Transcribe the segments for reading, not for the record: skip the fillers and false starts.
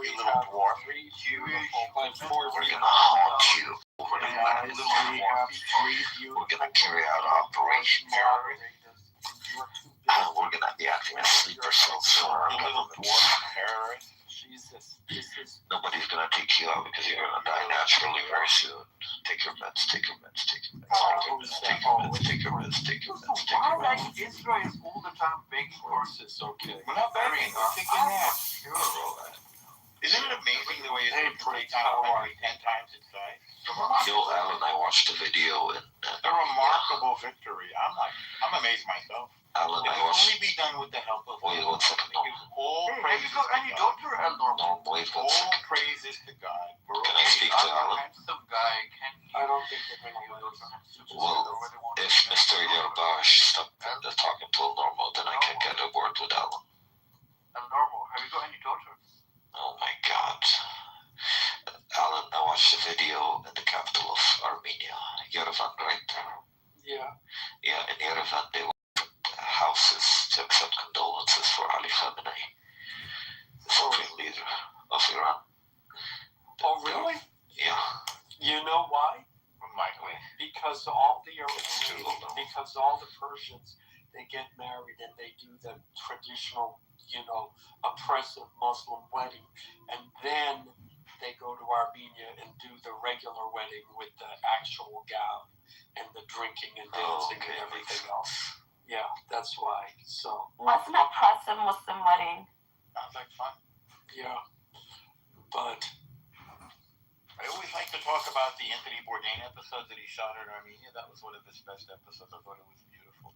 you little dwarf. Jewish. We're gonna haunt you over the land, little dwarf. We're gonna carry out Operation Terror. We're gonna be acting as sleeper cells for our government. Nobody's gonna take you out because you're gonna die naturally very soon. Take your meds, take your meds, take your meds, take your meds, take your meds, take your meds, take your meds. Why Israel is all the time begging for us? Okay. We're not begging, we're kicking ass. Isn't it amazing the way it's pretty like 10 times its size? Alan and I watched a video and a remarkable victory. I'm amazed myself. Alan, it will only be done with the help of God. Wait 1 second. All praises to God. No, wait 1 second. All praises to God. Can I speak to Alan? I don't think they're going to Well, if Mr. Yarbash stopped talking to Normal, then I can get a word with Alan. Normal, have you got any daughters? Oh my God. Alan, I watched the video in the capital of Armenia, Yerevan, right? Yeah. Yeah, in Yerevan, they opened houses to accept condolences for Ali Khamenei, the supreme leader of Iran. Oh, really? Yeah. You know why? Likely. Because all the Persians, they get married and they do the traditional, oppressive Muslim wedding, and then they go to Armenia and do the regular wedding with the actual gown and the drinking and dancing and everything else. Yeah, that's why. So. What's an oppressive Muslim wedding? Sounds like fun. Yeah, but. I always like to talk about the Anthony Bourdain episodes that he shot in Armenia. That was one of his best episodes. I thought it was beautiful.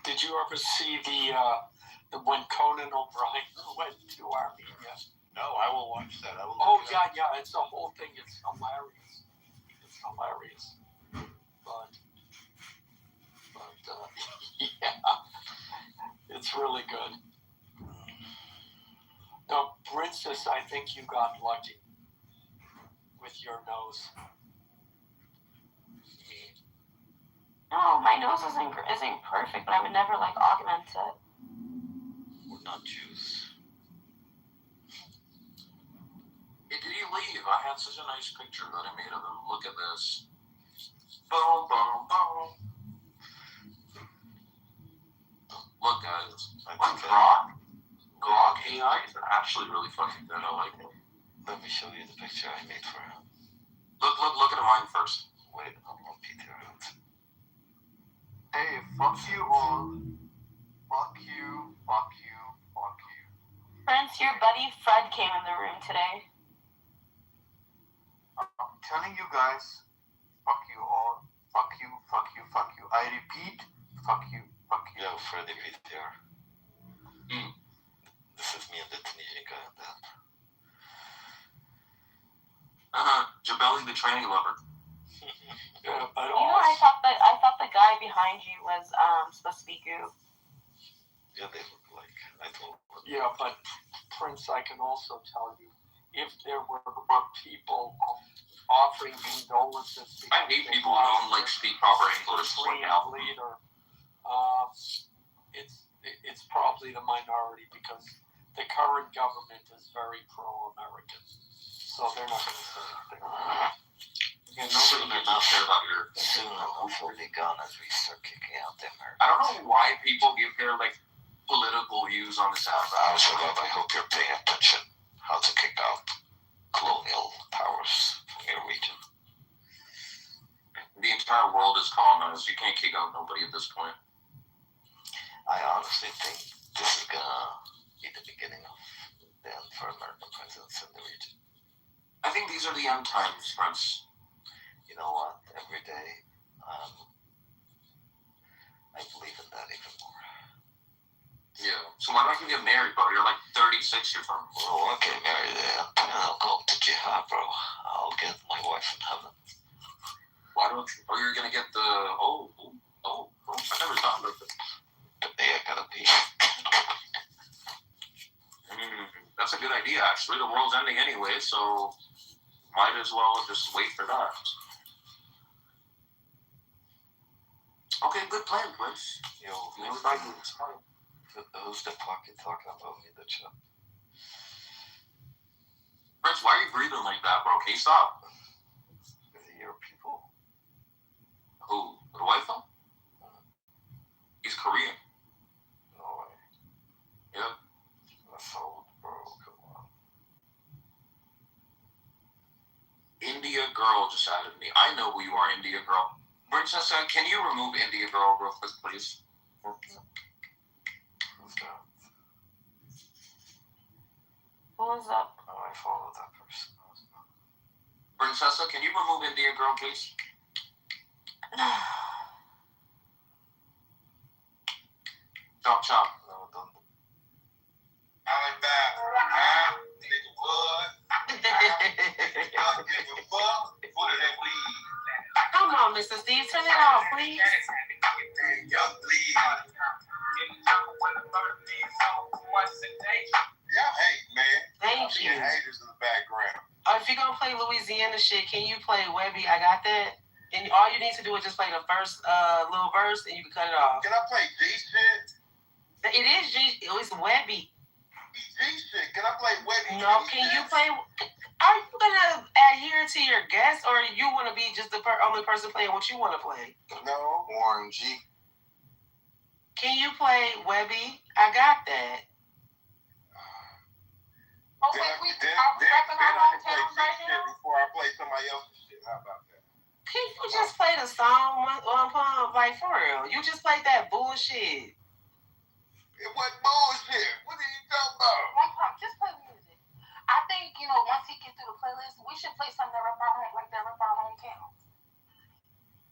Did you ever see the when Conan O'Brien went to Armenia? No, I will watch that. Yeah. It's the whole thing. It's hilarious. But yeah, it's really good. Now, Princess, I think you got lucky with your nose. No, my nose isn't perfect, but I would never augment it. We're not Jews. Hey, did he leave? I had such a nice picture that I made of him. Look at this. Boom, boom, boom. Look, guys. Grok AI is actually really fucking good. I like it. Let me show you the picture I made for him. Look at mine first. Wait, I'm on Peter. Hey, fuck you all. Fuck you. Prince, your buddy Fred came in the room today. I'm telling you guys, fuck you all. Fuck you. I repeat, fuck you. Yo, Freddy Peter. This is me and the Tunisian guy on that. Jabeli the tranny lover. Yeah, but I thought the guy behind you was supposed to be Goo. Yeah, they look like. I told them. Yeah, but Prince, I can also tell you, if there were people offering condolences, I hate people who don't speak proper English. Leader, it's probably the minority because the current government is very pro-American, so they're not going to say anything. Yeah, nobody does care about your. Soon enough will be gone as we start kicking out the Americans. I don't know why people give their political views on this app. I hope you're paying attention how to kick out colonial powers from your region. The entire world is colonized. You can't kick out nobody at this point. I honestly think this is gonna be the beginning of the end for American presence in the region. I think these are the end times, Prince. You know what? Every day, I believe in that even more. Yeah. So why don't you get married, bro? You're 36 years old. Well, I'll get married and I'll go to jihad, bro. I'll get my wife in heaven. Why don't you? Oh, you're gonna get the. I never thought about that. Yeah, gotta be. That's a good idea, actually. The world's ending anyway, so might as well just wait for that. Okay, good plan, Prince. Yo, who's the pocket talking about me in the chat? breathing like that, bro? Can you stop? Is he your people? Who? The white fella? He's Korean. No way. Yep. That's old, bro. Come on. India Girl just added me. I know who you are, India Girl. Princess, can you remove India Girl real quick, please? Who's that? Who is up? Oh, I followed that person. Princessa, can you remove India Girl, please? Chop, chop. No, don't. I like that. Nigga, what? Nigga, fuck. What is that weed? Come on, Mr. Steve, turn it off, please. Young bleed. Y'all hate, man. Thank you. Haters in the background. If you're gonna play Louisiana shit, can you play Webby? I got that. And all you need to do is just play the first little verse, and you can cut it off. Can I play G shit? It is G. It's Webby. G shit. Can I play Webby? No, can you play? Are you gonna adhere to your guest, or you want to be just the only person playing what you want to play? No. Warren G. Can you play Webby? I got that. Okay, then I can play G shit before I play somebody else's shit. How about that? Can you just play the song one pump, like for real? You just played that bullshit. It wasn't bullshit. What are you talking about? One pump, just play music. I think, once he gets through the playlist, we should play something that rep our home, like that rep our hometown.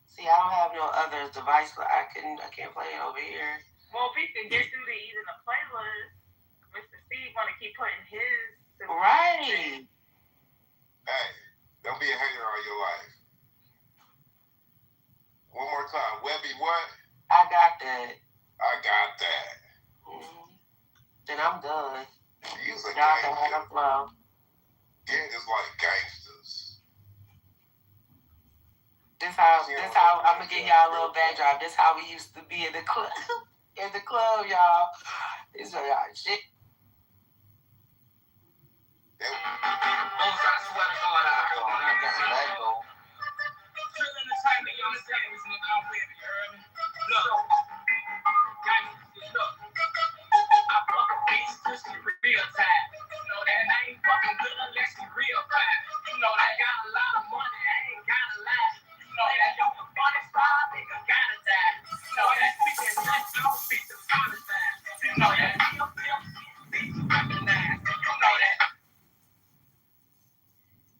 See, I don't have no other device. I can't play it over here. Well, if he can get through to even the playlist, Mr. Steve want to keep putting his. Right. Hey, don't be a hater all your life. One more time. Webby, what? I got that. I got that. Mm-hmm. Then I'm done. You's a Y'all can gangster. have a flow. Yeah, just like gangsters. This how I'm gonna give y'all a little backdrop. This how we used to be in the club. In the club, y'all. This is y'all shit.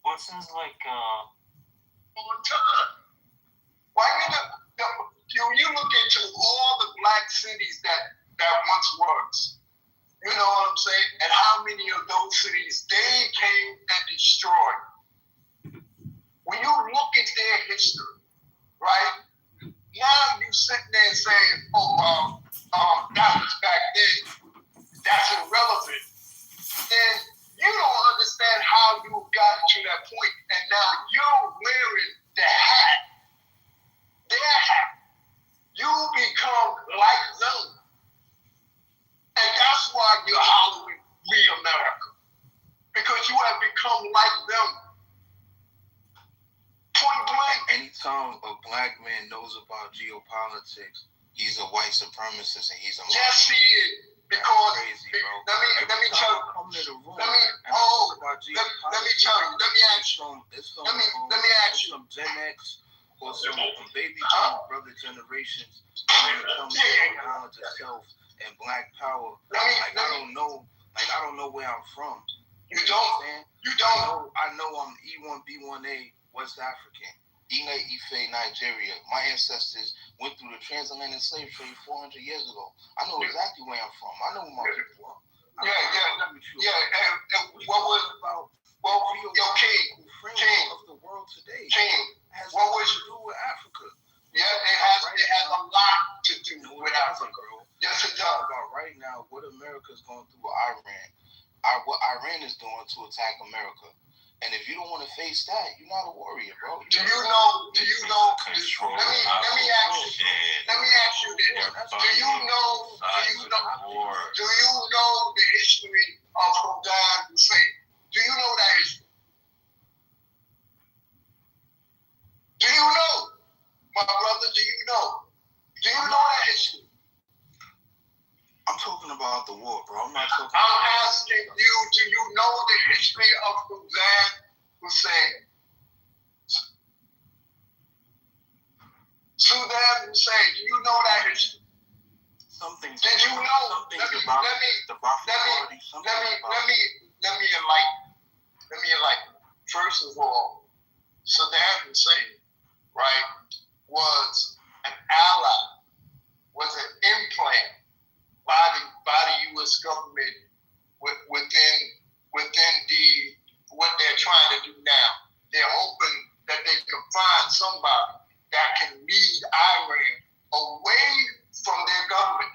What seems like, all the time. Why you look into all the black cities that once was, you know what I'm saying, and how many of those cities they came and destroyed. When you look at their history, right? Now you sitting there saying, that was back then. That's irrelevant. And you don't understand how you got to that point, and now you're wearing the hat, their hat. You become like them. And that's why you're hollering, "We America." Because you have become like them. Point blank. Anytime a black man knows about geopolitics, he's a white supremacist and he's a Yes, he is. Because crazy, bro. let me tell you. Come to the room Let me tell you. Let me ask you. Let me ask you. Some Gen X or some baby brother generations when it comes to knowledge of self and black power. I don't know where I'm from. You don't. You don't. I know I'm E1 B1A West African. Ile Ife, Nigeria. My ancestors went through the transatlantic slave trade 400 years ago. I know exactly where I'm from. I know who my people are. And what was about? Well, King of the world today. King. Has What was to do with Africa? Yeah, it has a lot to do with Africa. Bro. Yes, it Talk does. about right now what America's going through with Iran. What Iran is doing to attack America. And if you don't want to face that, you're not a warrior, bro. Do you know? Control. Let me ask you this. Do you know the history of Saddam Hussein? Do you know that history? history of Saddam Hussein. Saddam Hussein, do you know that history? Something. Did you know? Let me enlighten. First of all, Saddam Hussein, right, was an ally, was an implant by the U.S. government within what they're trying to do now. They're hoping that they can find somebody that can lead Iran away from their government.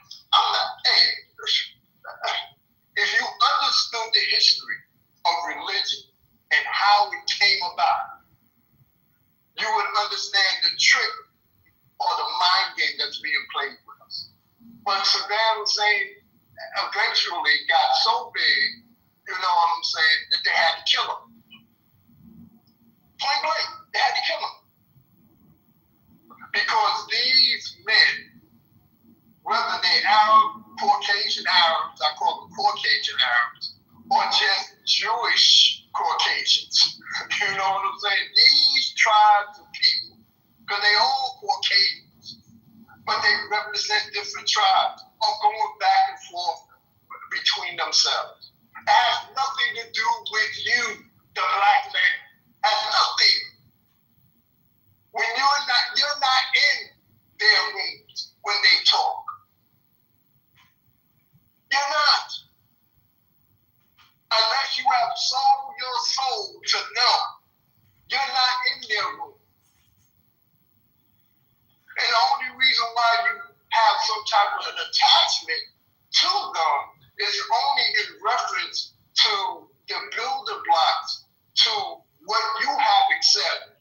If you understood the history of religion and how it came about, you would understand the trick or the mind game that's being played with us. But Saddam Hussein eventually got so big, you know what I'm saying, that they had to kill him. Point blank, they had to kill him. Because these men, whether they're Arab, Caucasian Arabs, I call them Caucasian Arabs, or just Jewish Caucasians, you know what I'm saying? These tribes of people, because they all Caucasians, but they represent different tribes, are going back and forth between themselves. It has nothing to do with you, the black man. It has nothing. When you're not in their rooms when they talk. You're not. Unless you have sold your soul to them, you're not in their room. And the only reason why you have some type of an attachment to them is only in reference to the building blocks to what you have accepted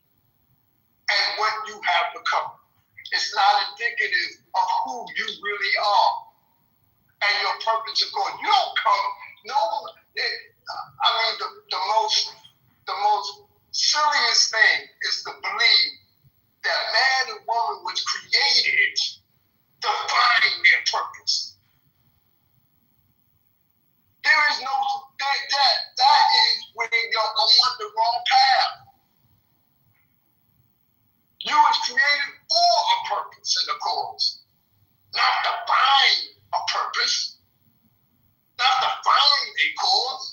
and what you have become. It's not indicative of who you really are and your purpose of God. You don't come. The most silliest thing is to believe that man and woman was created to find their purpose. There is no that is when you're on the wrong path. You was created for a purpose and a cause, not to find a purpose, not to find a cause.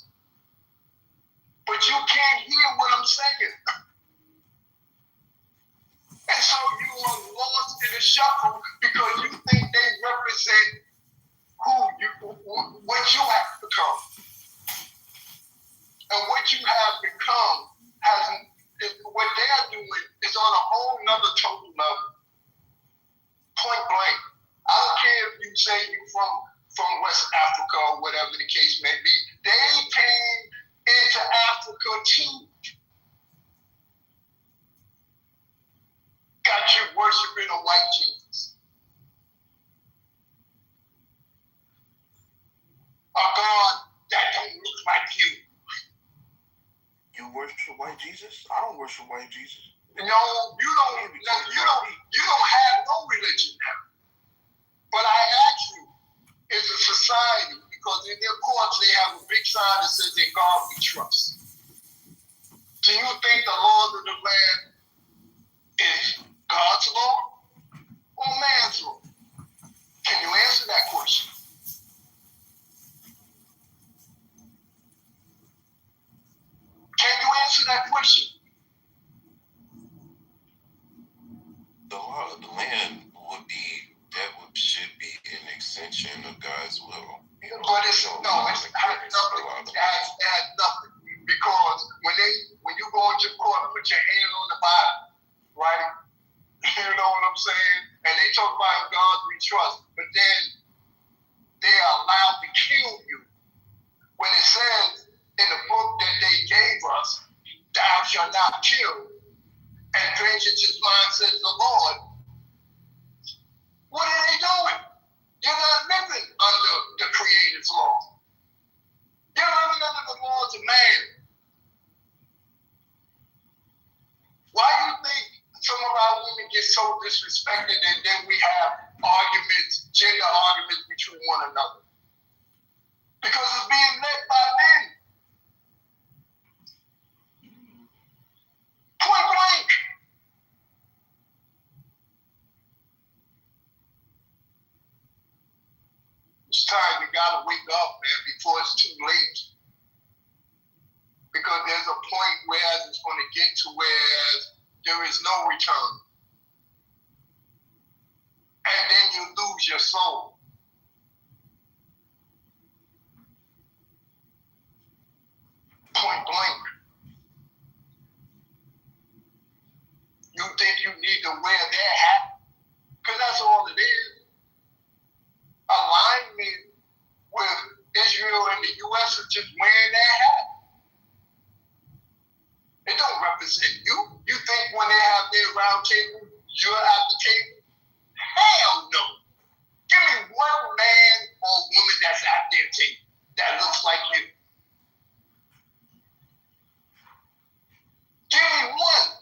But you can't hear what I'm saying. And so you are lost in a shuffle because you think they represent what you have become. And what you have become what they're doing is on a whole nother total level. Point blank. I don't care if you say you're from West Africa or whatever the case may be. They came into Africa too. Got you worshiping a white Jesus. A God that don't look like you. You worship white Jesus? I don't worship white Jesus. No, you don't have no religion now. But I ask you, is a society, because in their courts they have a big sign that says in God we trust. Do you think the laws of the land is God's law or man's law? Can you answer that question? Can you answer that question? The law of the land should be an extension of God's will. But it has nothing. Because when you go into court and put your hand on the Bible, right? You know what I'm saying? And they talk about God we trust, but then they are allowed to kill you. When it says in the book that they gave us, thou shalt not kill, and vengeance is mine, says the Lord. What are they doing? You're not living under the Creator's law. You're living under the laws of man. Why do you think some of our women get so disrespected and then we have arguments, gender arguments between one another? Because it's being led by men. it's too late. Because there's a point where it's going to get to where there is no return. And then you lose your soul. Point blank. You think you need to wear their hat? Because that's all it is. Alignment with Israel and the U.S. is just wearing their hat. It don't represent you. You think when they have their round table, you're at the table? Hell no. Give me one man or woman that's at their table that looks like you. Give me one.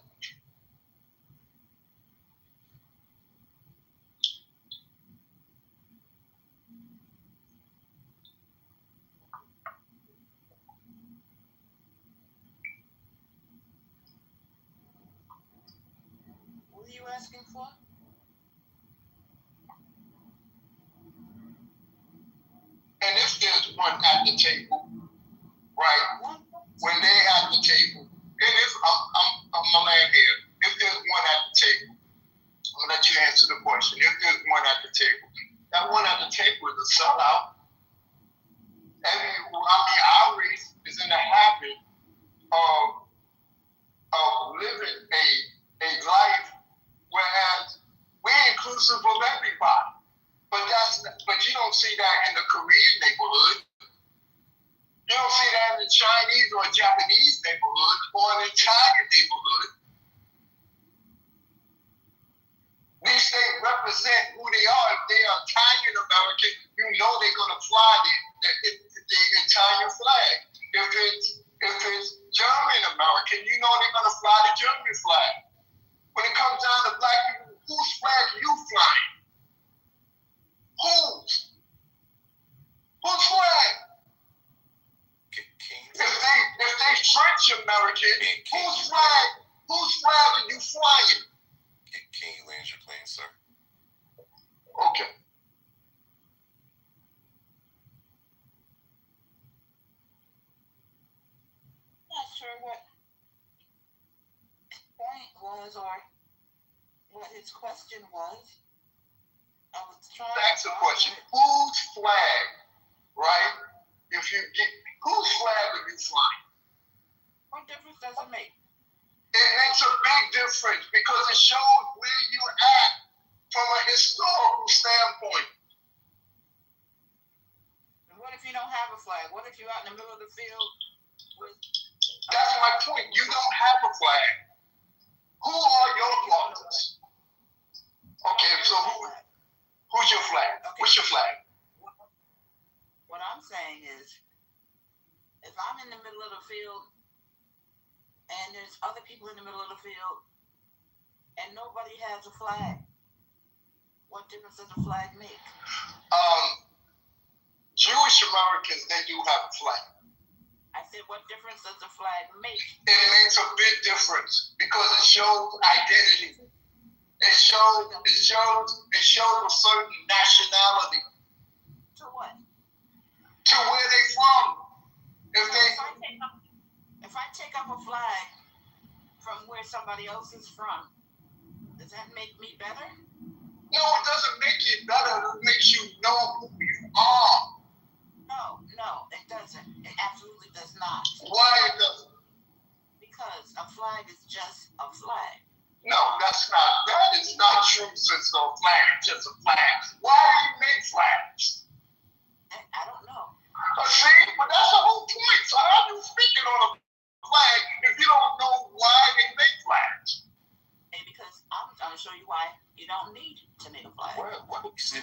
What are you asking for? And if there's one at the table, right? When they at the table, and if I'm a man here, if there's one at the table, I'm gonna let you answer the question. If there's one at the table, that one at the table is a sellout. Our race is in the habit of living a life, whereas we're inclusive of everybody. But you don't see that in the Korean neighborhood. You don't see that in the Chinese or Japanese neighborhood or an Italian neighborhood. These things represent who they are. If they are Italian American, you know they're going to fly the Italian flag. If it's German American, you know they're going to fly the German flag. When it comes down to black people, whose flag are you flying? Whose flag? If they French American, whose flag are you flying? Can you land your plane, sir? Okay. Not sure what his point was or what his question was. I was trying to That's the question. Whose flag, right? Whose flag are you flying? What difference does it make? It makes a big difference because it shows where you're at from a historical standpoint. And what if you don't have a flag? What if you're out in the middle of the field with... That's my point. You don't have a flag. Who are your partners? Okay, so who's your flag? Okay. What's your flag? What I'm saying is, if I'm in the middle of the field and there's other people in the middle of the field and nobody has a flag, what difference does the flag make? Jewish Americans, they do have a flag. I said, what difference does the flag make? It makes a big difference because it shows identity. It shows a certain nationality. To what? To where they from. If I take up a flag from where somebody else is from, does that make me better? No, it doesn't make you better. It makes you know who you are. No, it doesn't. It absolutely does not. Why it doesn't? Because a flag is just a flag. No, that is not true, sister. A flag is just a flag. Why do you make flags? I don't know. See, but that's the whole point. So how are you speaking on a flag if you don't know why they make flags? And because I'm going to show you why you don't need to make a flag. Why are we sitting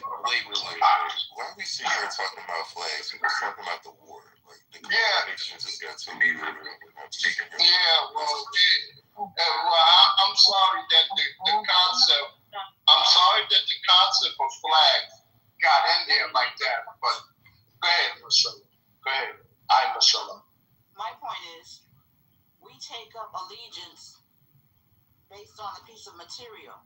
here talking about flags? We're just talking about the war. Like the contradictions just got to me. I'm sorry that the concept of flags got in there like that. But go ahead, Marcella. Go ahead. I'm Marcella. My point is, we take up allegiance based on a piece of material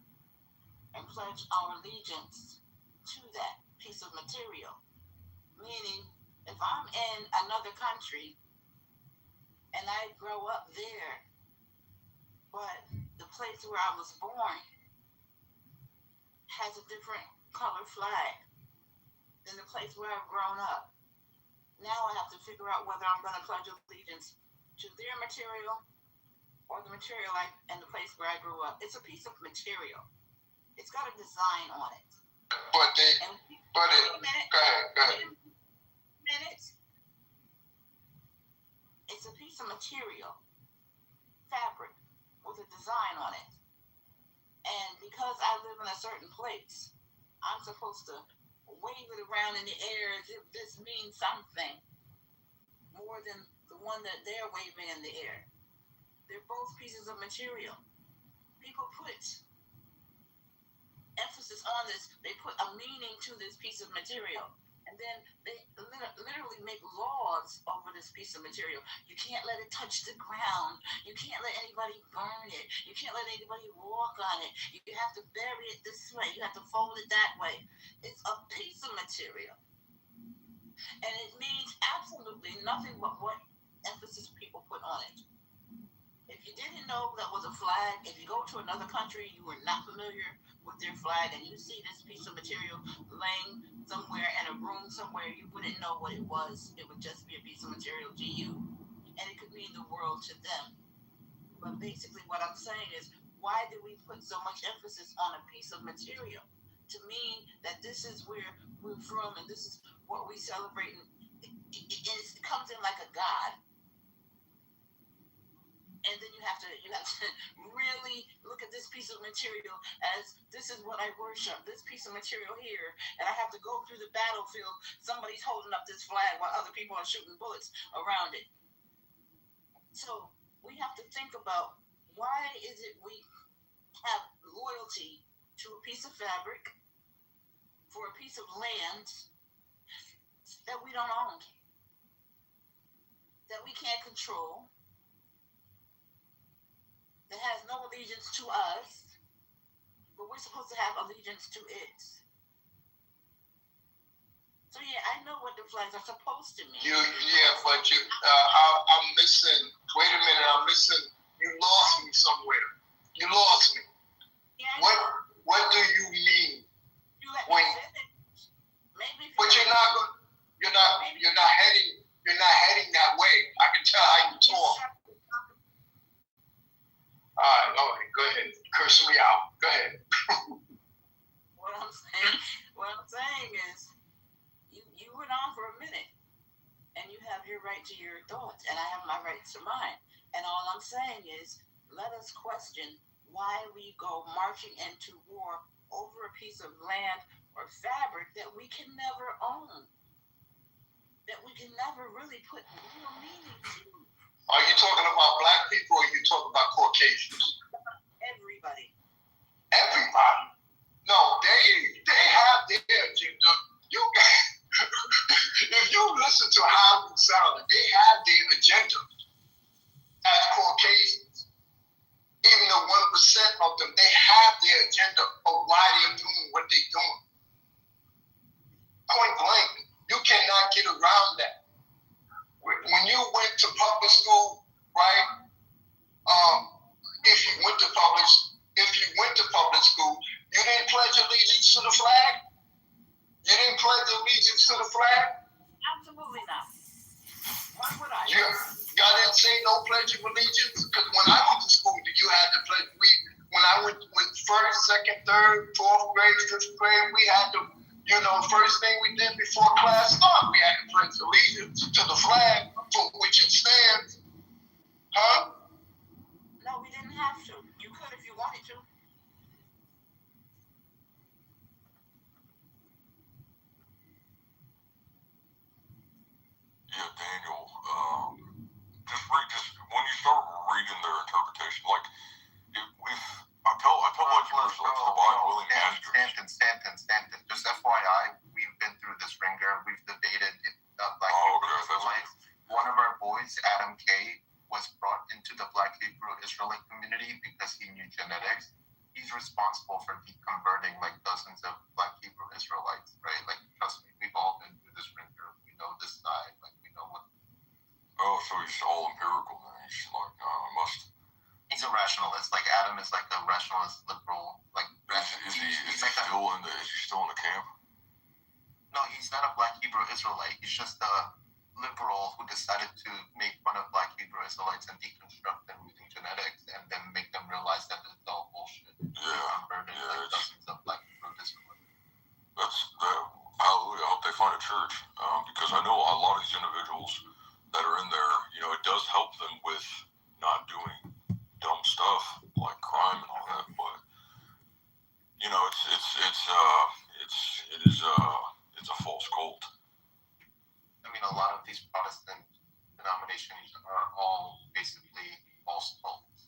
and pledge our allegiance to that piece of material. Meaning, if I'm in another country and I grow up there, but the place where I was born has a different color flag than the place where I've grown up. Now I have to figure out whether I'm going to pledge allegiance to their material or the material in the place where I grew up. It's a piece of material. It's got a design on it. But Go ahead. Minutes. It's a piece of material, fabric, with a design on it. And because I live in a certain place, I'm supposed to wave it around in the air as if this means something more than the one that they're waving in the air. They're both pieces of material. People put emphasis on this. They put a meaning to this piece of material. And then they literally make laws over this piece of material. You can't let it touch the ground. You can't let anybody burn it. You can't let anybody walk on it. You have to bury it this way. You have to fold it that way. It's a piece of material. And it means absolutely nothing but what emphasis people put on it. If you didn't know that was a flag, if you go to another country, you were not familiar with their flag, and you see this piece of material laying somewhere in a room somewhere, you wouldn't know what it was. It would just be a piece of material to you, and it could mean the world to them. But basically what I'm saying is, why do we put so much emphasis on a piece of material to mean that this is where we're from and this is what we celebrate? It comes in like a god. And then you have to really look at this piece of material as this is what I worship, this piece of material here, and I have to go through the battlefield. Somebody's holding up this flag while other people are shooting bullets around it. So we have to think about, why is it we have loyalty to a piece of fabric for a piece of land that we don't own, that we can't control, that has no allegiance to us, but we're supposed to have allegiance to it. So yeah, I know what the flags are supposed to mean. But I'm missing. Wait a minute, I'm missing. You lost me somewhere. You lost me. Yeah, what do you mean? You let me finish. Maybe. But you're not heading that way. I can tell how you talk. All right, go ahead. Curse me out. Go ahead. What I'm saying is, you went on for a minute, and you have your right to your thoughts, and I have my rights to mine. And all I'm saying is, let us question why we go marching into war over a piece of land or fabric that we can never own, that we can never really put real meaning to. Are you talking about black people, or are you talking about Caucasians? Everybody. Everybody? No, they have their agenda. If you listen to how we sound, they have their agenda as Caucasians. Even the 1% of them, they have their agenda of why they're doing what they're doing. Point blank, you cannot get around that. When you went to public school, right? If you went to public school, you didn't pledge allegiance to the flag? You didn't pledge allegiance to the flag? Absolutely not. Why would I? Y'all didn't say no pledge of allegiance? Because when I went to school, you had to pledge. When I went first, second, third, fourth grade, fifth grade, we had to. First thing we did before class started, we had to pledge allegiance to the flag for which it stands. Huh? No, we didn't have to. You could if you wanted to. Yeah, Daniel, just when you start reading their interpretation, like, if I tell like you personally, it's the Bible and Stanton. Just FYI, we've been through this ringer. We've debated Black Hebrew Israelites. One of our boys, Adam K., was brought into the Black Hebrew Israelite community because he knew genetics. He's responsible for deconverting like dozens of Black Hebrew Israelites, right? Like, trust me, we've all been through this ringer. We know this side, like we know what. Oh, so he's all empirical then. He's like, must. He's a rationalist. Like Adam is like a rationalist liberal. Like Is he still in the camp? No, he's not a Black Hebrew Israelite. He's just a liberal who decided to make fun of Black Hebrew Israelites and deconstruct them using genetics, and then make them realize that it's all bullshit. Converted like dozens of Black Hebrew Israelites. Hallelujah. I hope they find a church, because I know a lot of these individuals that are in there. It does help them with not doing dumb stuff like crime and all that, but it's a false cult. I mean, a lot of these Protestant denominations are all basically false cults.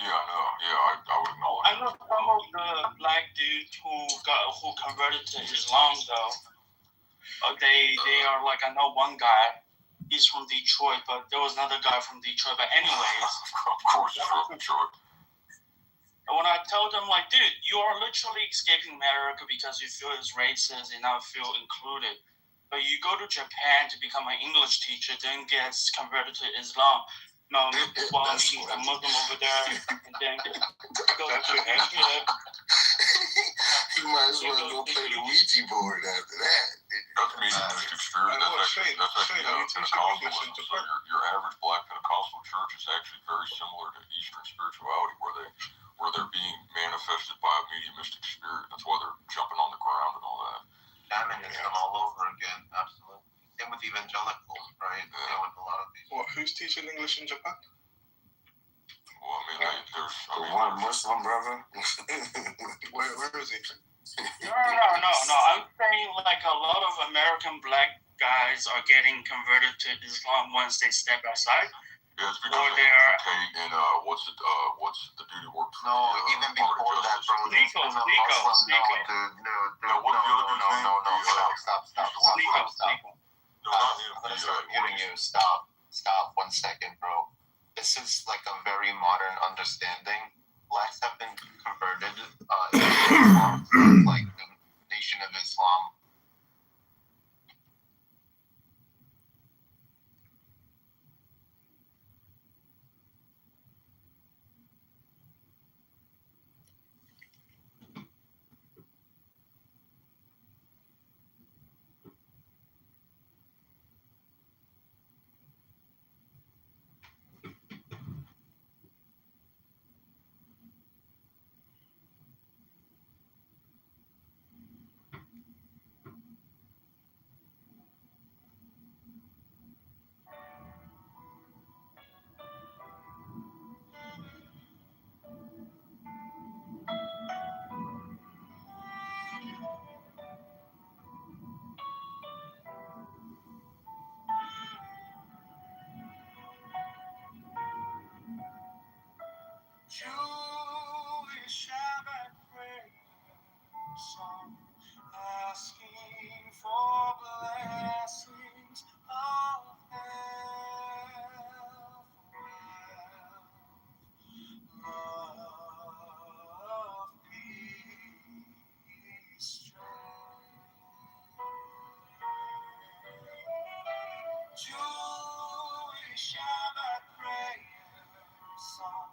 Yeah, I know. Yeah, I would acknowledge. I know some of the black dudes who converted to Islam though. They are like, I know one guy. He's from Detroit, but there was another guy from Detroit. But anyways, of course, he's from Detroit. When I told him, like, dude, you are literally escaping America because you feel it's racist and not feel included. But you go to Japan to become an English teacher, then gets converted to Islam. No, while meeting a Muslim over there, and then go to Egypt. You might as well go play the Ouija board after that. That's me, mystic spirit. That's actually Pentecostalism. So your average Black Pentecostal church is actually very similar to Eastern spirituality, where they're being manifested by a mediumistic spirit. That's why they're jumping on the ground and all that. Shamanism all over again, absolutely. Same with evangelicals, right? Yeah. Same with a lot of these. What? Who's teaching English in Japan? Well, I mean, there's one Muslim brother. where is he? No. I'm saying like a lot of American black guys are getting converted to Islam once they step outside. Yeah, it's because they participate in what's the dude who worked for even before that, bro. Nico. No, stop. I'm gonna start muting you. Stop 1 second, bro. This is like a very modern understanding. Blacks have been converted into Islam, like the Nation of Islam. Jewish Shabbat prayer song, asking for blessings of health, love, peace, strength. Jewish Shabbat prayer song.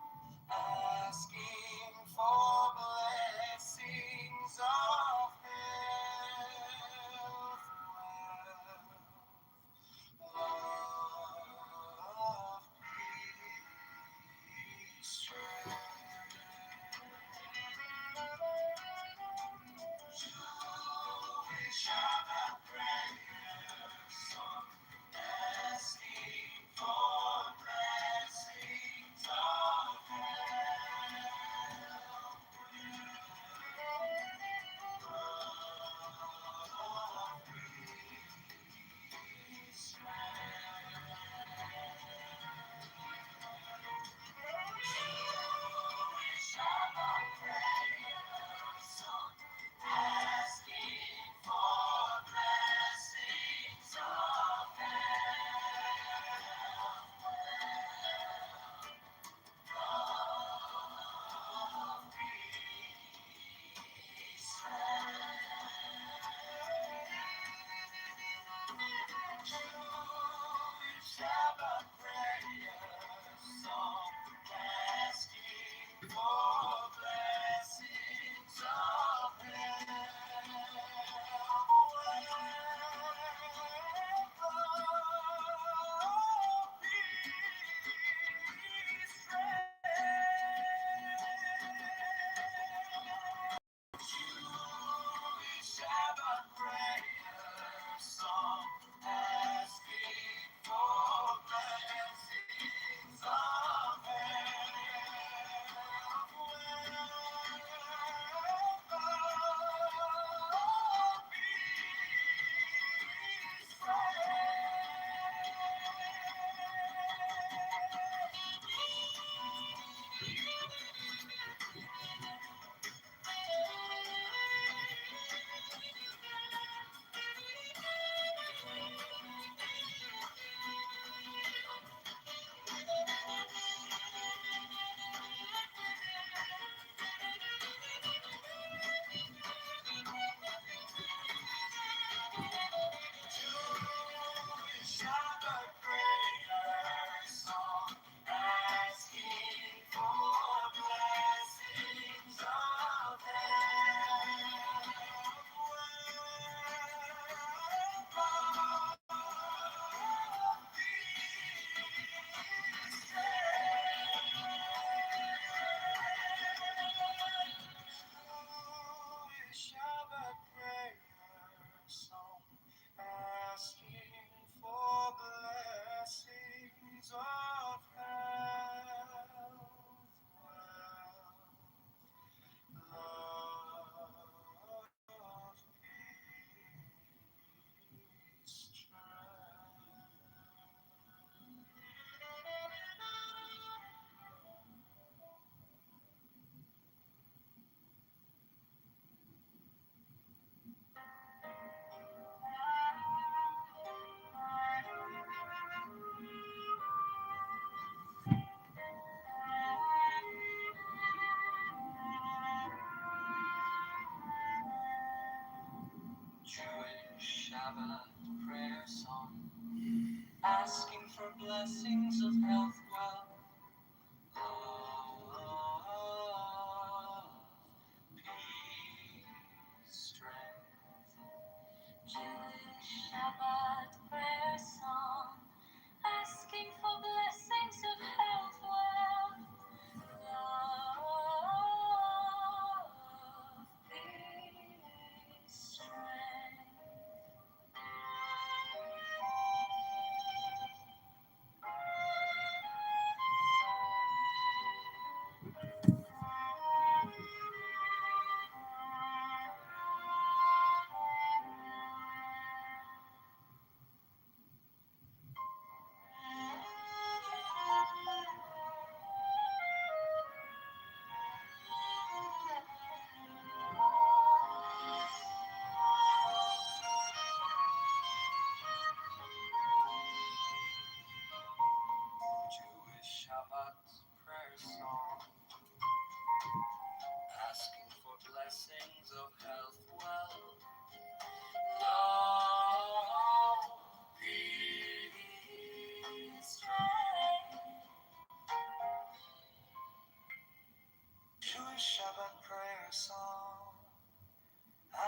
song,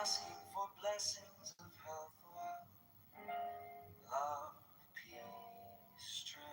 asking for blessings of health, wealth, love, peace, strength.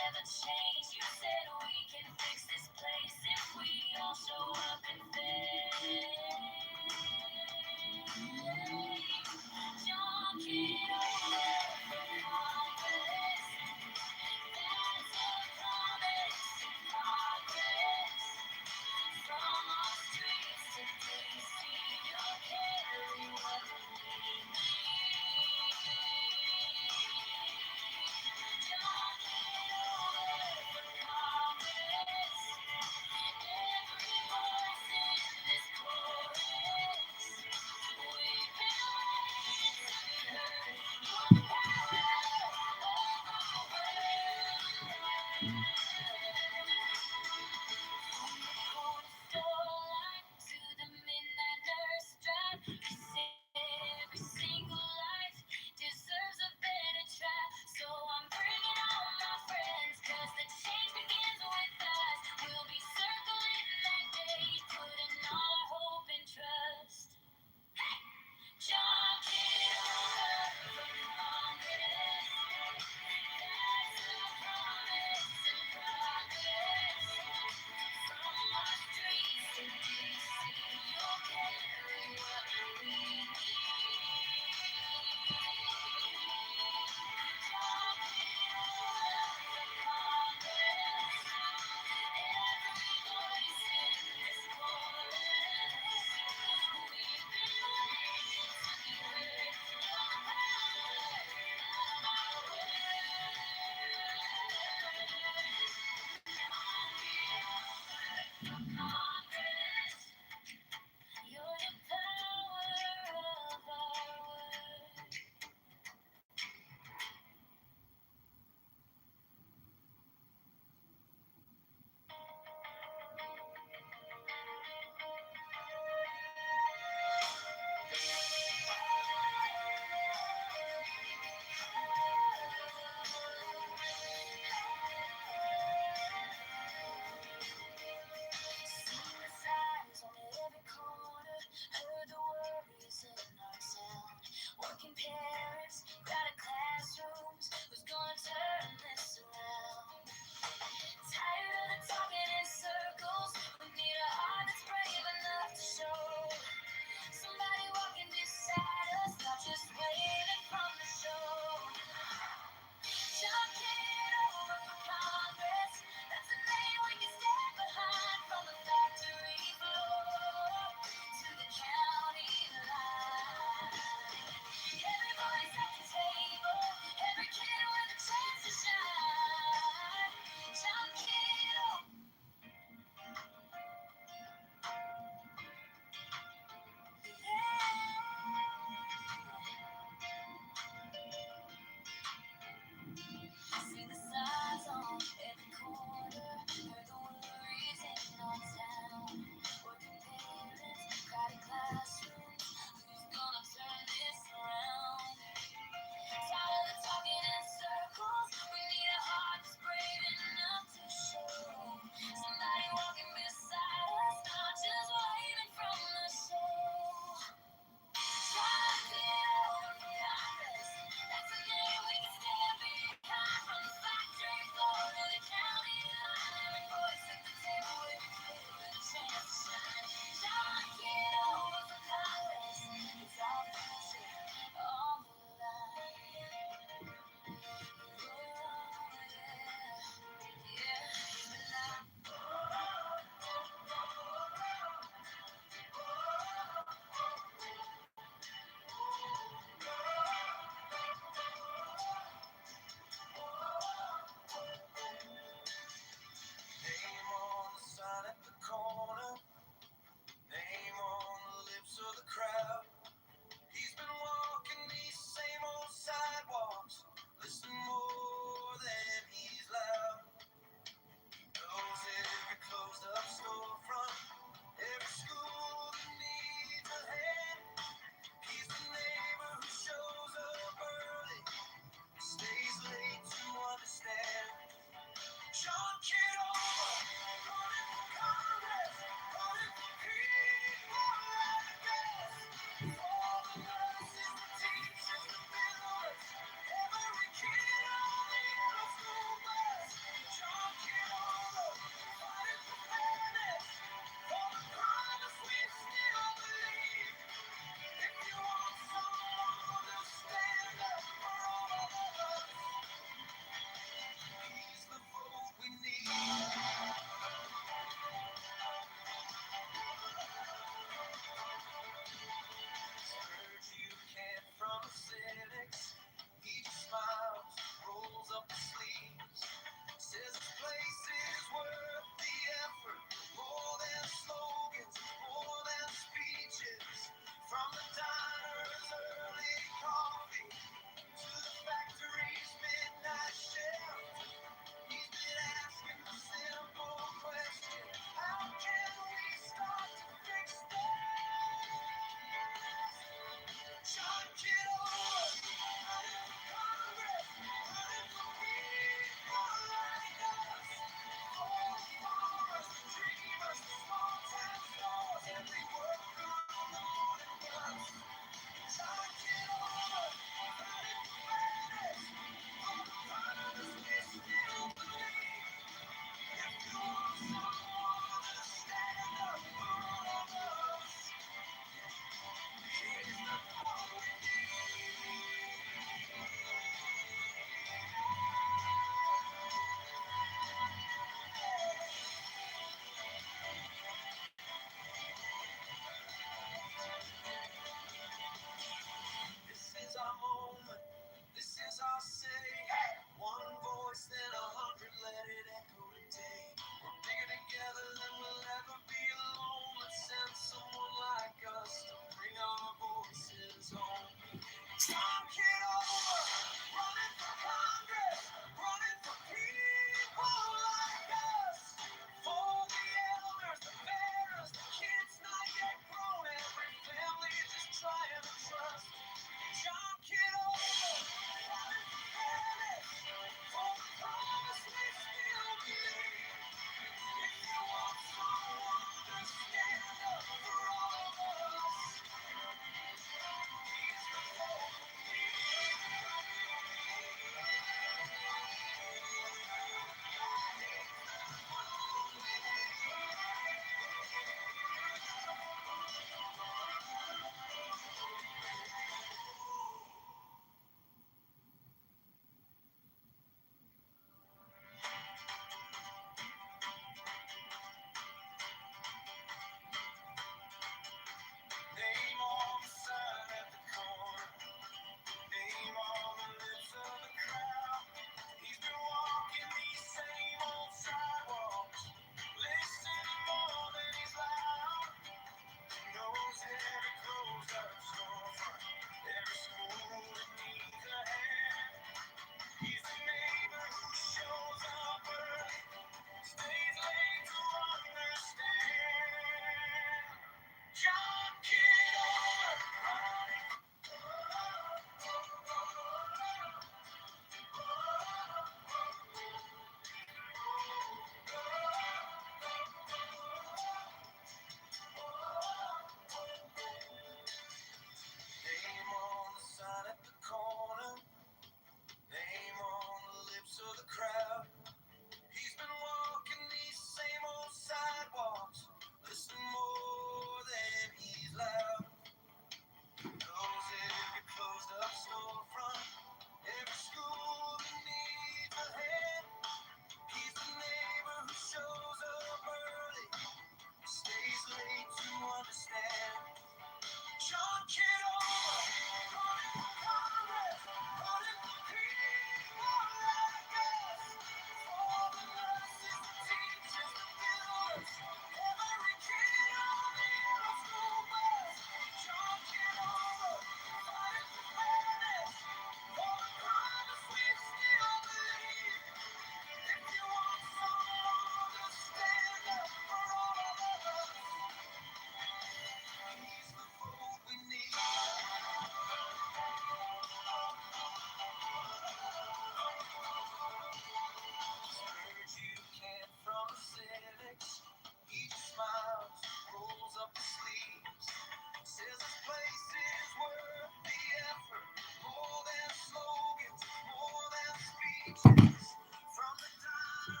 From the diners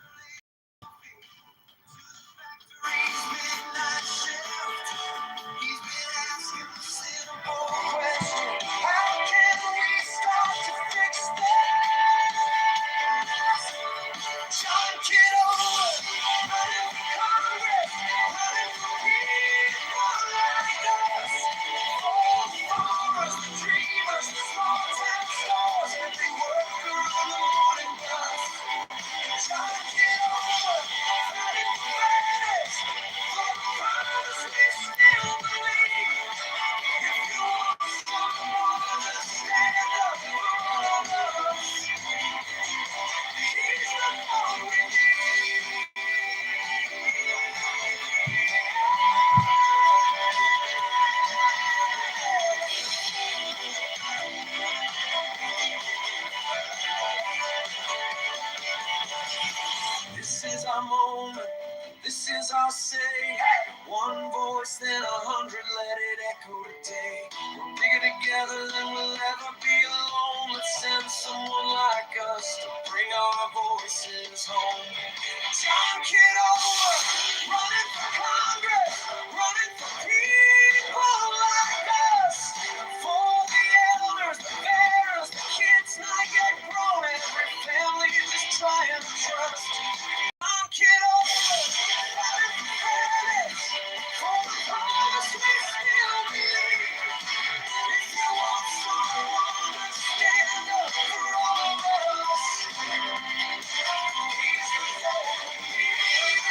early to the factory's midnight shift, he's been asking the simple question: how can we start to fix this? John Kitover, running for Congress, running for people like us. All the farmers, the dreamers, the small town stores, every worker on the morning bus. John Kitover, fighting for fairness, for the promise we still believe. If you want someone to stand up for all of us, he's the one we need. This is our moment, this is our say. One voice, then 100, let it echo today. We're bigger together than we'll ever be alone. Let's send someone like us to bring our voices home. John Kitover, running for Congress, running for people like us. For the elders, the parents, the kids not yet grown, every family just trying to trust. John Kitover, running for fairness, for the promise we still believe. If you want someone to stand up for all of us, he's the one we need.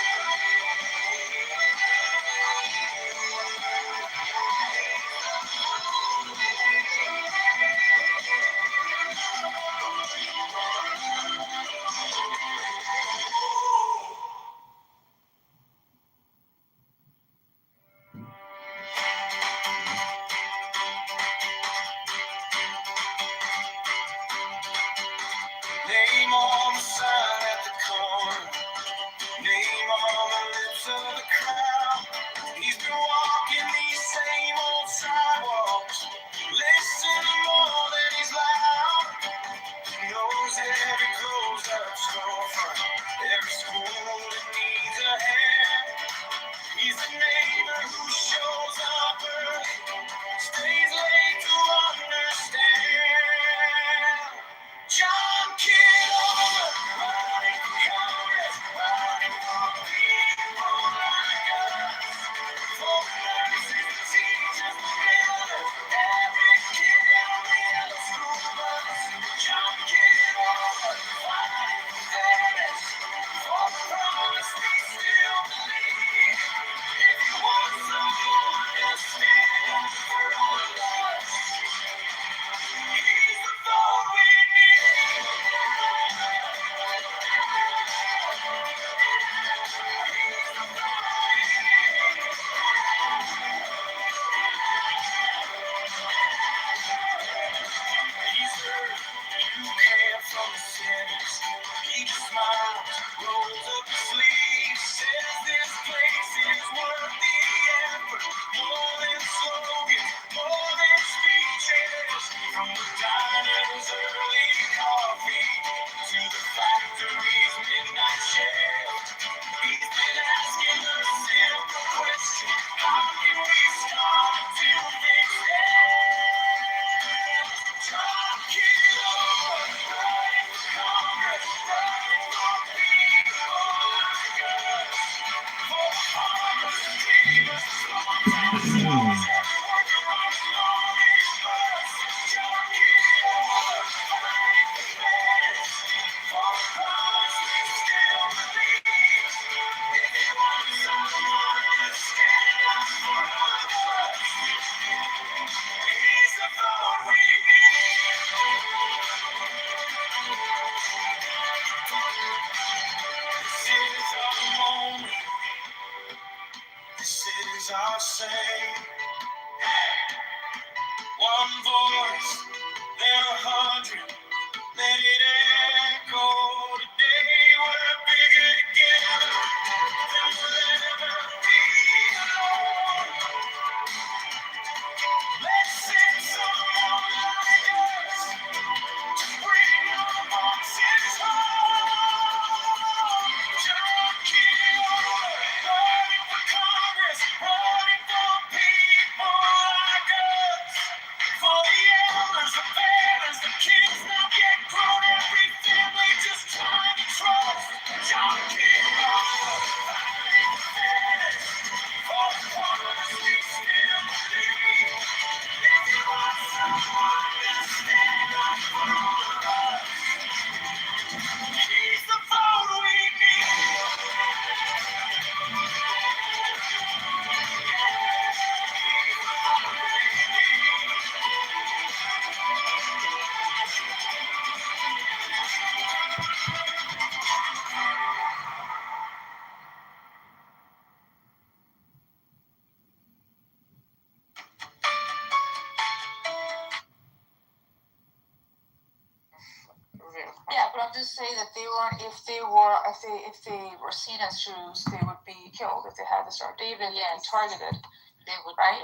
just say that if they were seen as Jews, they would be killed. If they had the Star of David, they'd be targeted. They would, right?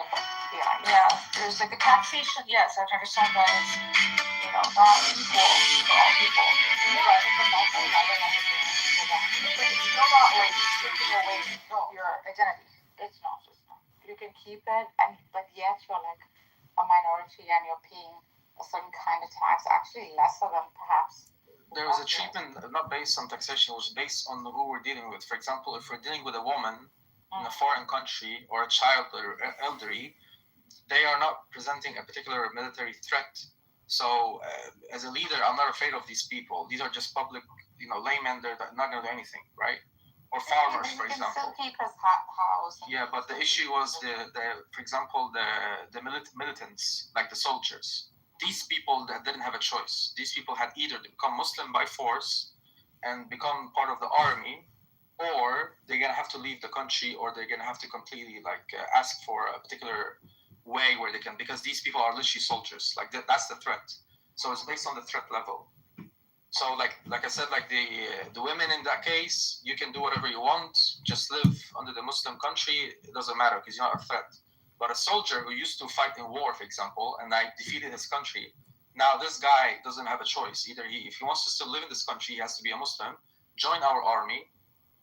Yeah. There's like the taxation. Yes, I understand that it's not equal for all people. But it's still not like taking away your identity. It's not. You can keep it, but yet you're like a minority and you're paying a certain kind of tax, actually lesser than perhaps. There was a treatment not based on taxation, it was based on who we're dealing with. For example, if we're dealing with a woman in a foreign country or a child or elderly, they are not presenting a particular military threat. So as a leader, I'm not afraid of these people. These are just public, laymen. They're not going to do anything, right? Or farmers, for example. Yeah, but the issue was for example, the militants, like the soldiers. These people that didn't have a choice. These people had either to become Muslim by force and become part of the army, or they're gonna have to leave the country, or they're gonna have to completely ask for a particular way where they can, because these people are literally soldiers. That's the threat. So it's based on the threat level. So like I said, the women in that case, you can do whatever you want, just live under the Muslim country. It doesn't matter because you're not a threat. But a soldier who used to fight in war, for example, and defeated his country, now this guy doesn't have a choice. Either if he wants to still live in this country, he has to be a Muslim, join our army,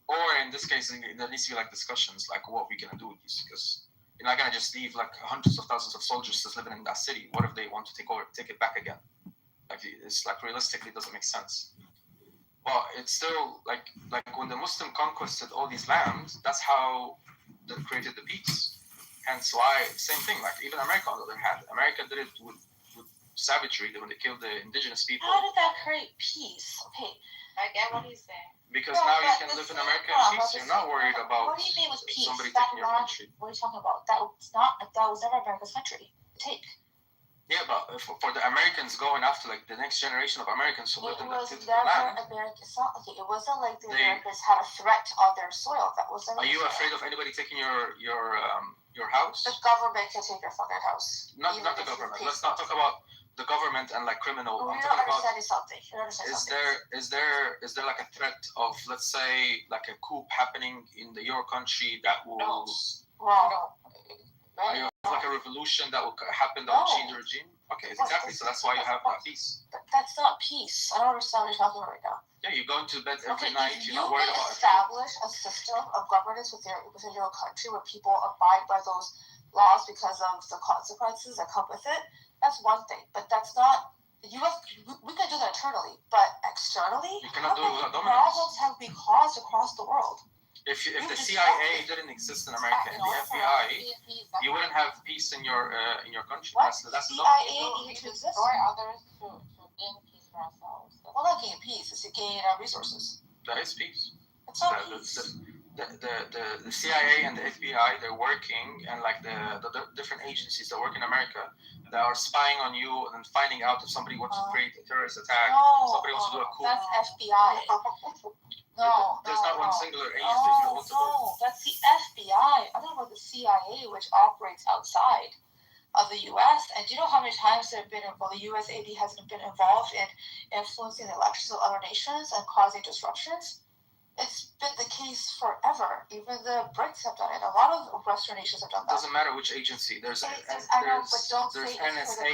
or in this case, there needs to be discussions what we can do with these, because you're not gonna just leave hundreds of thousands of soldiers just living in that city. What if they want to take it back again? It's realistically, it doesn't make sense. But it's still like when the Muslim conquered all these lands, that's how they created the peace. Hence why, same thing, even America on the other hand, America did it with savagery when they killed the indigenous people. How did that create peace? Okay, I get what he's saying. Because now you can live in America in peace. You're not worried about what do you mean with peace? Somebody taking your country. What are you talking about? That was never America's country. Take. Yeah, but for the Americans going after the next generation of Americans who lived in the land. It wasn't like the Americans had a threat on their soil. That was. Are you afraid of anybody taking your house? The government can take your fucking house. Not the government. Let's not talk about the government and criminal. I'm talking about. Is there a threat of, let's say, a coup happening in your country that will? No. Are you a revolution that will happen that will change the regime? Okay, exactly. So that's why you have peace. That's not peace. I don't understand what you're talking about right now. Yeah, you're going to bed every night. You're not worried about it. Establish a system of governance within your country where people abide by those laws because of the consequences that come with it. That's one thing, but that's not. The U.S. We can do that internally, but externally, you cannot do it without dominance. Problems have been caused across the world. If the CIA didn't exist in America and the FBI, you wouldn't have peace in your country. What? That's CIA needs to destroy others to gain peace for ourselves. Well, not gain peace; it's to gain resources. That is peace. It's not peace. The CIA and the FBI, they're working, and the different agencies that work in America that are spying on you and finding out if somebody wants to create a terrorist attack, somebody wants to do a coup. That's FBI. There's not one singular agency. No, that's the FBI. I'm talking about the CIA, which operates outside of the U.S. And do you know how many times the U.S. AD has been involved in influencing the elections of other nations and causing disruptions? It's been the case forever. Even the Brits have done it. A lot of Western nations have done that. It doesn't matter which agency. There's NSA,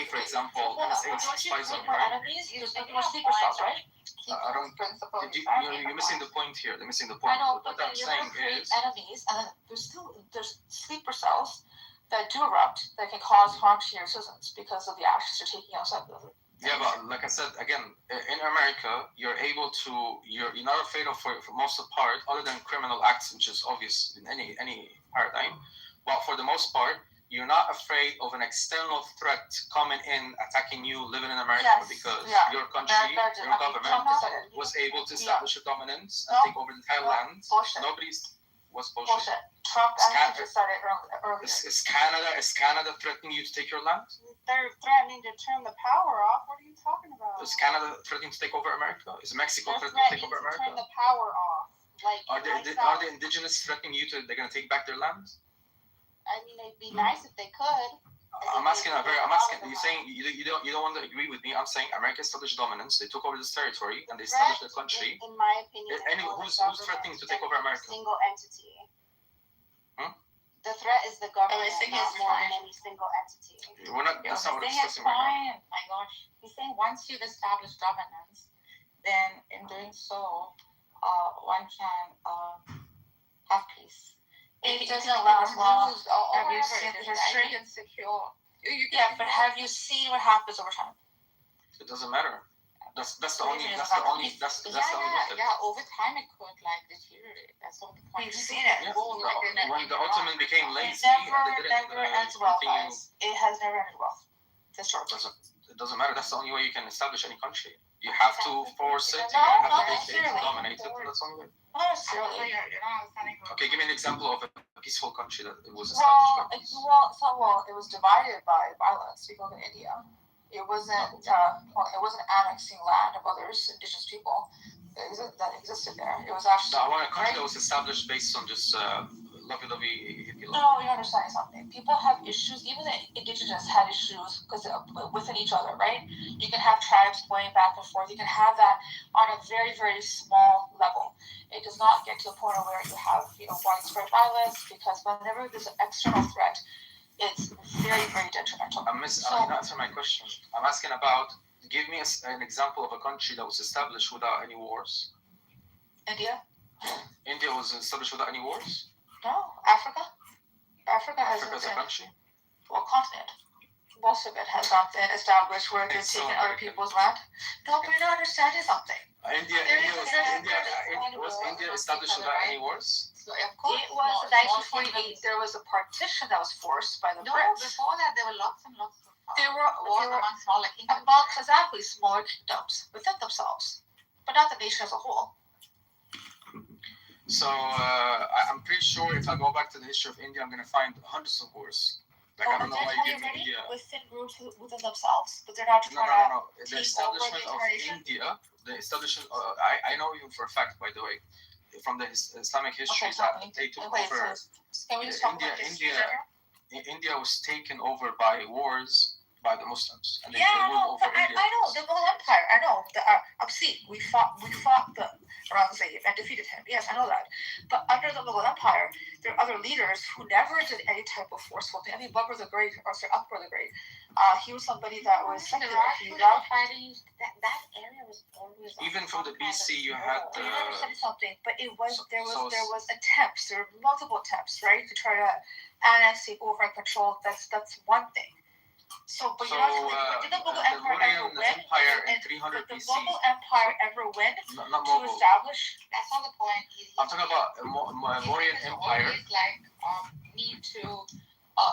for example. NSA spies on you, right? There's more sleeper cells, right? You're missing the point here. They're missing the point. I know, but what I'm saying is enemies, and there's sleeper cells that do erupt that can cause harm to your citizens because of the actions you're taking outside of them. Yeah, but like I said, again, in America, you're not afraid of, for most of the part, other than criminal acts, which is obvious in any paradigm. But for the most part, you're not afraid of an external threat coming in, attacking you, living in America, because your country, your government was able to establish a dominance and take over the entire land. What's bullshit? Trump actually just started earlier. Is Canada threatening you to take your land? They're threatening to turn the power off. What are you talking about? Is Canada threatening to take over America? Is Mexico threatening to take over America? Turn the power off. Are the indigenous threatening you they're going to take back their land? I mean, it'd be nice if they could. I'm asking. You're saying you don't want to agree with me. I'm saying America established dominance. They took over this territory and they established the country. In my opinion, Who's threatening to take over America? Single entity. The threat is the government, not more than any single entity. We're not. That's not what we're discussing right now. My gosh, he's saying once you've established dominance, then in doing so, one can have peace. It doesn't last long. Have you seen history? Insecure. Yeah, but have you seen what happens over time? It doesn't matter. That's the only method. Yeah, over time it could deteriorate. That's the only point. We've seen it. Yeah. When the Ottoman became lazy, never ends well, guys. It has never ended well. It doesn't matter. That's the only way you can establish any country. You have to force it. You No, have to not make it necessarily. dominate it. That's the only way. Not necessarily. Okay, give me an example of a peaceful country that it was established by peace. It was divided by violence. You go to India. It wasn't annexing land of others, indigenous people that existed there. It was actually. I want a country that was established based on just lovey-dovey hippie life. No, you're understanding something. People have issues. Even the indigenous had issues because within each other, right? You can have tribes going back and forth. You can have that on a very, very small level. It does not get to a point where you have widespread violence because whenever there's an external threat, it's very, very detrimental. I'm not answering my question. I'm asking about, give me an example of a country that was established without any wars. India? India was established without any wars? No. Africa? Africa as a country? Well, continent. Most of it has not been established where they're taking other people's land. No, but you're not understanding something. Was India established without any wars? Of course. It was 1948. There was a partition that was forced by the Brits. Before that, there were lots and lots of There were among smaller kingdoms. Exactly, smaller kingdoms within themselves, but not the nation as a whole. So I'm pretty sure if I go back to the history of India, I'm going to find hundreds of wars. I don't know why you give me India. Within groups within themselves, but they're not trying No. The establishment of India, I know even for a fact, by the way, from the Islamic history that they took over. India was taken over by wars by the Muslims, and they ruled over India. I know the Mughal Empire. I know the Absi. We fought the Aurangzeb and defeated him. Yes, I know that. But under the Mughal Empire, there are other leaders who never did any type of forceful thing. I mean, Akbar the Great, he was somebody that was secular. He loved fighting. That area was always. Even from the BC, you had. You understand something, but there was attempts. There were multiple attempts, right, to try to annex, take over, and control. That's one thing. So, but did the Mughal Empire ever win? In 300 BC. Did the Mughal Empire ever win not to establish? That's not the point. I'm talking about Mauryan Empire. Need to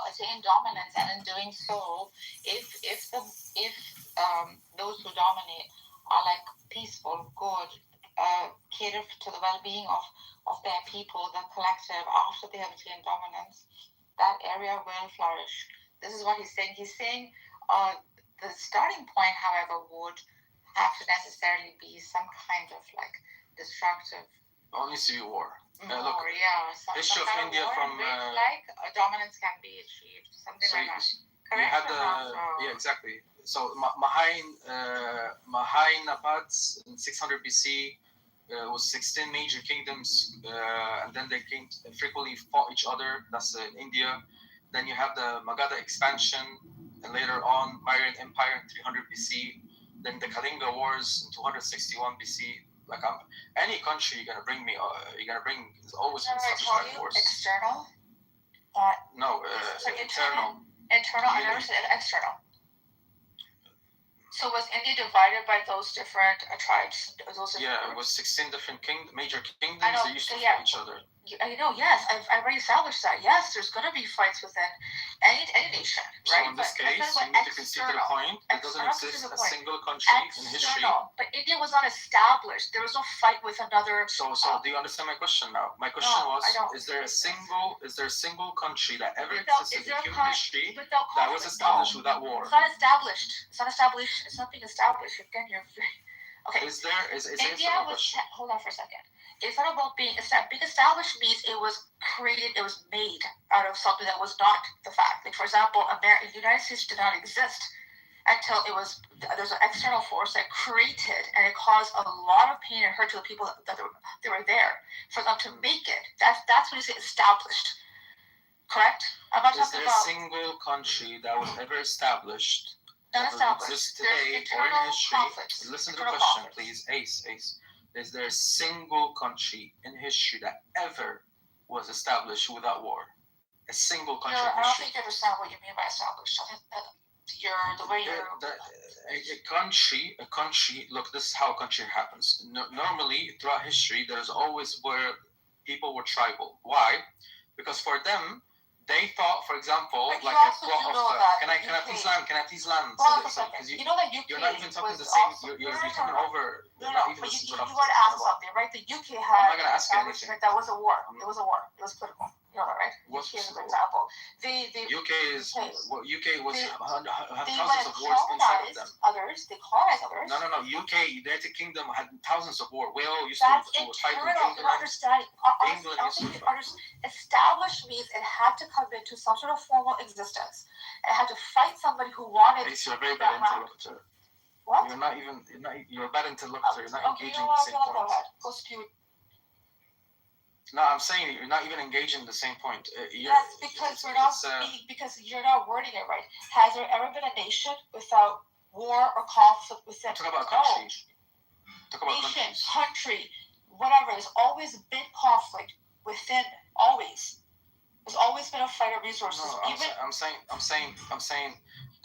attain dominance, and in doing so, if those who dominate are peaceful, good, cater to the well-being of their people, the collective, after they have attained dominance, that area will flourish. This is what he's saying. He's saying the starting point, however, would have to necessarily be some kind of destructive. Only civil war. History of India from. Dominance can be achieved. Something like that. You had exactly. So Mahayanapads in 600 BC was 16 major kingdoms, and then they frequently fought each other. That's in India. Then you have the Magadha expansion, and later on Mauryan Empire in 300 BC. Then the Kalinga Wars in 261 BC. Any country you're gonna bring is always established by wars. External. No, internal. Internal. I never said external. So was India divided by those different tribes? It was 16 different major kingdoms. They used to fight each other. Yes, I've already established that. Yes, there's going to be fights within any nation, right? So in this case, you need to concede the point. There doesn't exist a single country in history. But India was not established. There was no fight with another. So do you understand my question now? My question was: Is there a single country that ever existed in human history that was established without war? It's not established. It's not established. It's not being established. Again, you're Okay. Is there India was hold on for a second. It's not about being established means it was created, it was made out of something that was not the fact. Like for example, the United States did not exist until there's an external force that created, and it caused a lot of pain and hurt to the people that were there for them to make it. That's when you say established. Correct? I'm not talking about. Is there a single country that was ever established? Not established. Exists today or in history? Conflicts. Listen to the question, please. Ace. Is there a single country in history that ever was established without war? A single country in history. I don't think you understand what you mean by established. I think a country. Look, this is how a country happens. Normally, throughout history, there's always where people were tribal. Why? Because for them, they thought, for example, like a plot of. Can I please land? Because you know that UK you're not even talking the same. You're talking over. No, but you want to ask something, right? The UK had. I'm not gonna ask you anything. That was a war. It was a war. It was political. You know that, right? What's UK is an example. UK was they thousands of wars inside of them. Others. They colonized others. No. UK, United Kingdom had thousands of wars. Wales used That's to fight with internal. England. Understanding. Established means it had to come into some sort of formal existence. It had to fight somebody who wanted. You're a very bad interlocutor. What? You're a bad interlocutor. You're not engaging the same point. Go ahead. Go spew. No, I'm saying you're not even engaging the same point. That's because because you're not wording it right. Has there ever been a nation without war or conflict within? Talk about countries. Nation, country, whatever. There's always been conflict within. Always. There's always been a fight of resources. No, I'm saying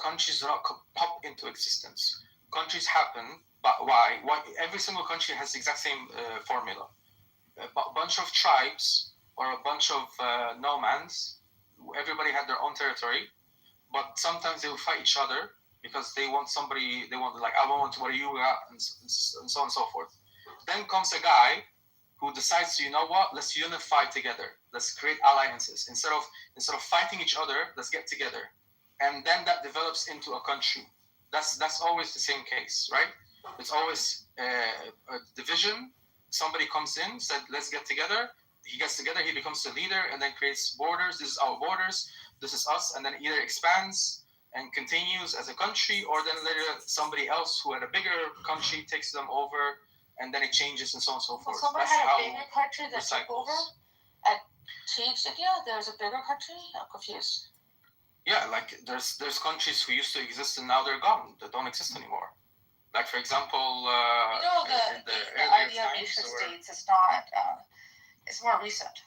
countries do not pop into existence. Countries happen, but why? Every single country has the exact same formula. A bunch of tribes or a bunch of nomads. Everybody had their own territory, but sometimes they will fight each other because they want somebody. They want I want what you got, and so on and so forth. Then comes a guy who decides, you know what? Let's unify together. Let's create alliances instead of fighting each other. Let's get together, and then that develops into a country. That's always the same case, right? It's always a division. Somebody comes in, said, let's get together. He gets together, he becomes the leader, and then creates borders. This is our borders. This is us. And then either expands and continues as a country, or then later somebody else who had a bigger country takes them over, and then it changes and so on and so forth. So somebody had a bigger country that took over and changed India? There's a bigger country? I'm confused. Yeah, like there's countries who used to exist and now they're gone. They don't exist anymore. Like, for example, the idea of nation states is not, it's more recent.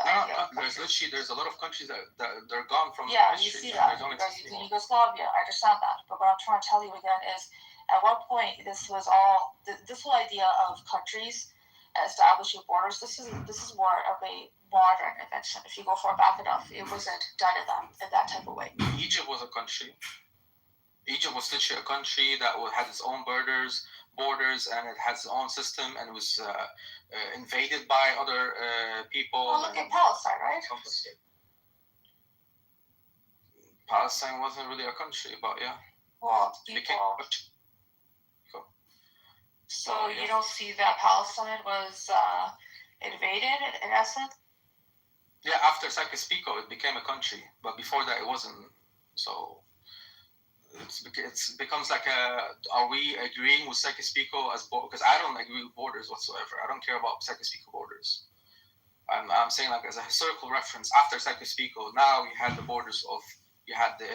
There's a lot of countries that they're gone from history. You see that. Yugoslavia, I understand that. But what I'm trying to tell you again is, at one point, this whole idea of countries establishing borders, this is more of a modern invention. If you go far back enough, it wasn't done in that type of way. Egypt was a country. Egypt was literally a country that had its own borders, and it has its own system, and it was invaded by other people. Well, look at Palestine, right? Palestine wasn't really a country, but yeah. Well, people. So you don't see that Palestine was invaded in essence? Yeah, after Sykes-Picot, it became a country, but before that, it wasn't. So. It becomes like are we agreeing with Sykes-Picot because I don't agree with borders whatsoever. I don't care about Sykes-Picot borders. I'm saying like as a historical reference, after Sykes-Picot, now you had the borders of, you had the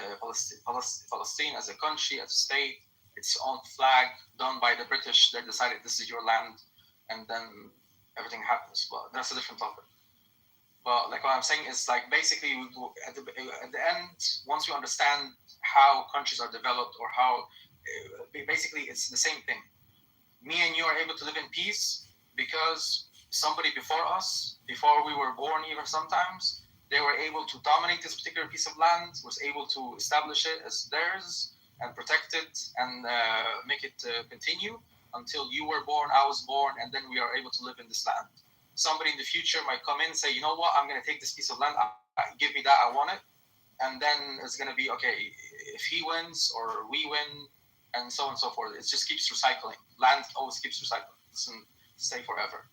Palestine as a country, as a state, its own flag done by the British. They decided this is your land, and then everything happens. But that's a different topic. But like what I'm saying is like basically at the end, once you understand how countries are developed or how basically it's the same thing. Me and you are able to live in peace because somebody before us, before we were born even sometimes, they were able to dominate this particular piece of land, was able to establish it as theirs and protect it and make it continue until you were born, I was born, and then we are able to live in this land. Somebody in the future might come in and say, you know what, I'm going to take this piece of land, give me that, I want it. And then it's going to be, okay, if he wins or we win, and so on and so forth. It just keeps recycling. Land always keeps recycling. It doesn't stay forever.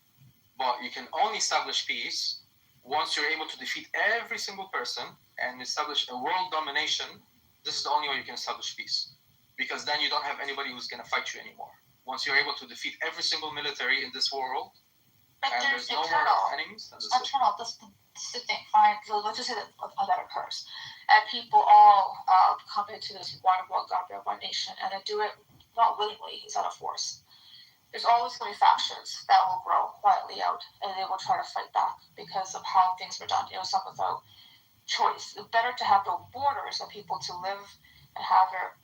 But you can only establish peace once you're able to defeat every single person and establish a world domination. This is the only way you can establish peace. Because then you don't have anybody who's going to fight you anymore. Once you're able to defeat every single military in this world, but and there's no more enemies, then that's internal. This is the thing. Fine. So let's just say that occurs, and people all come into this one world government, one nation, and they do it not willingly. It's out of force. There's always going to be factions that will grow quietly out, and they will try to fight back because of how things were done. It was done without choice. It's better to have the borders for people to live and have their,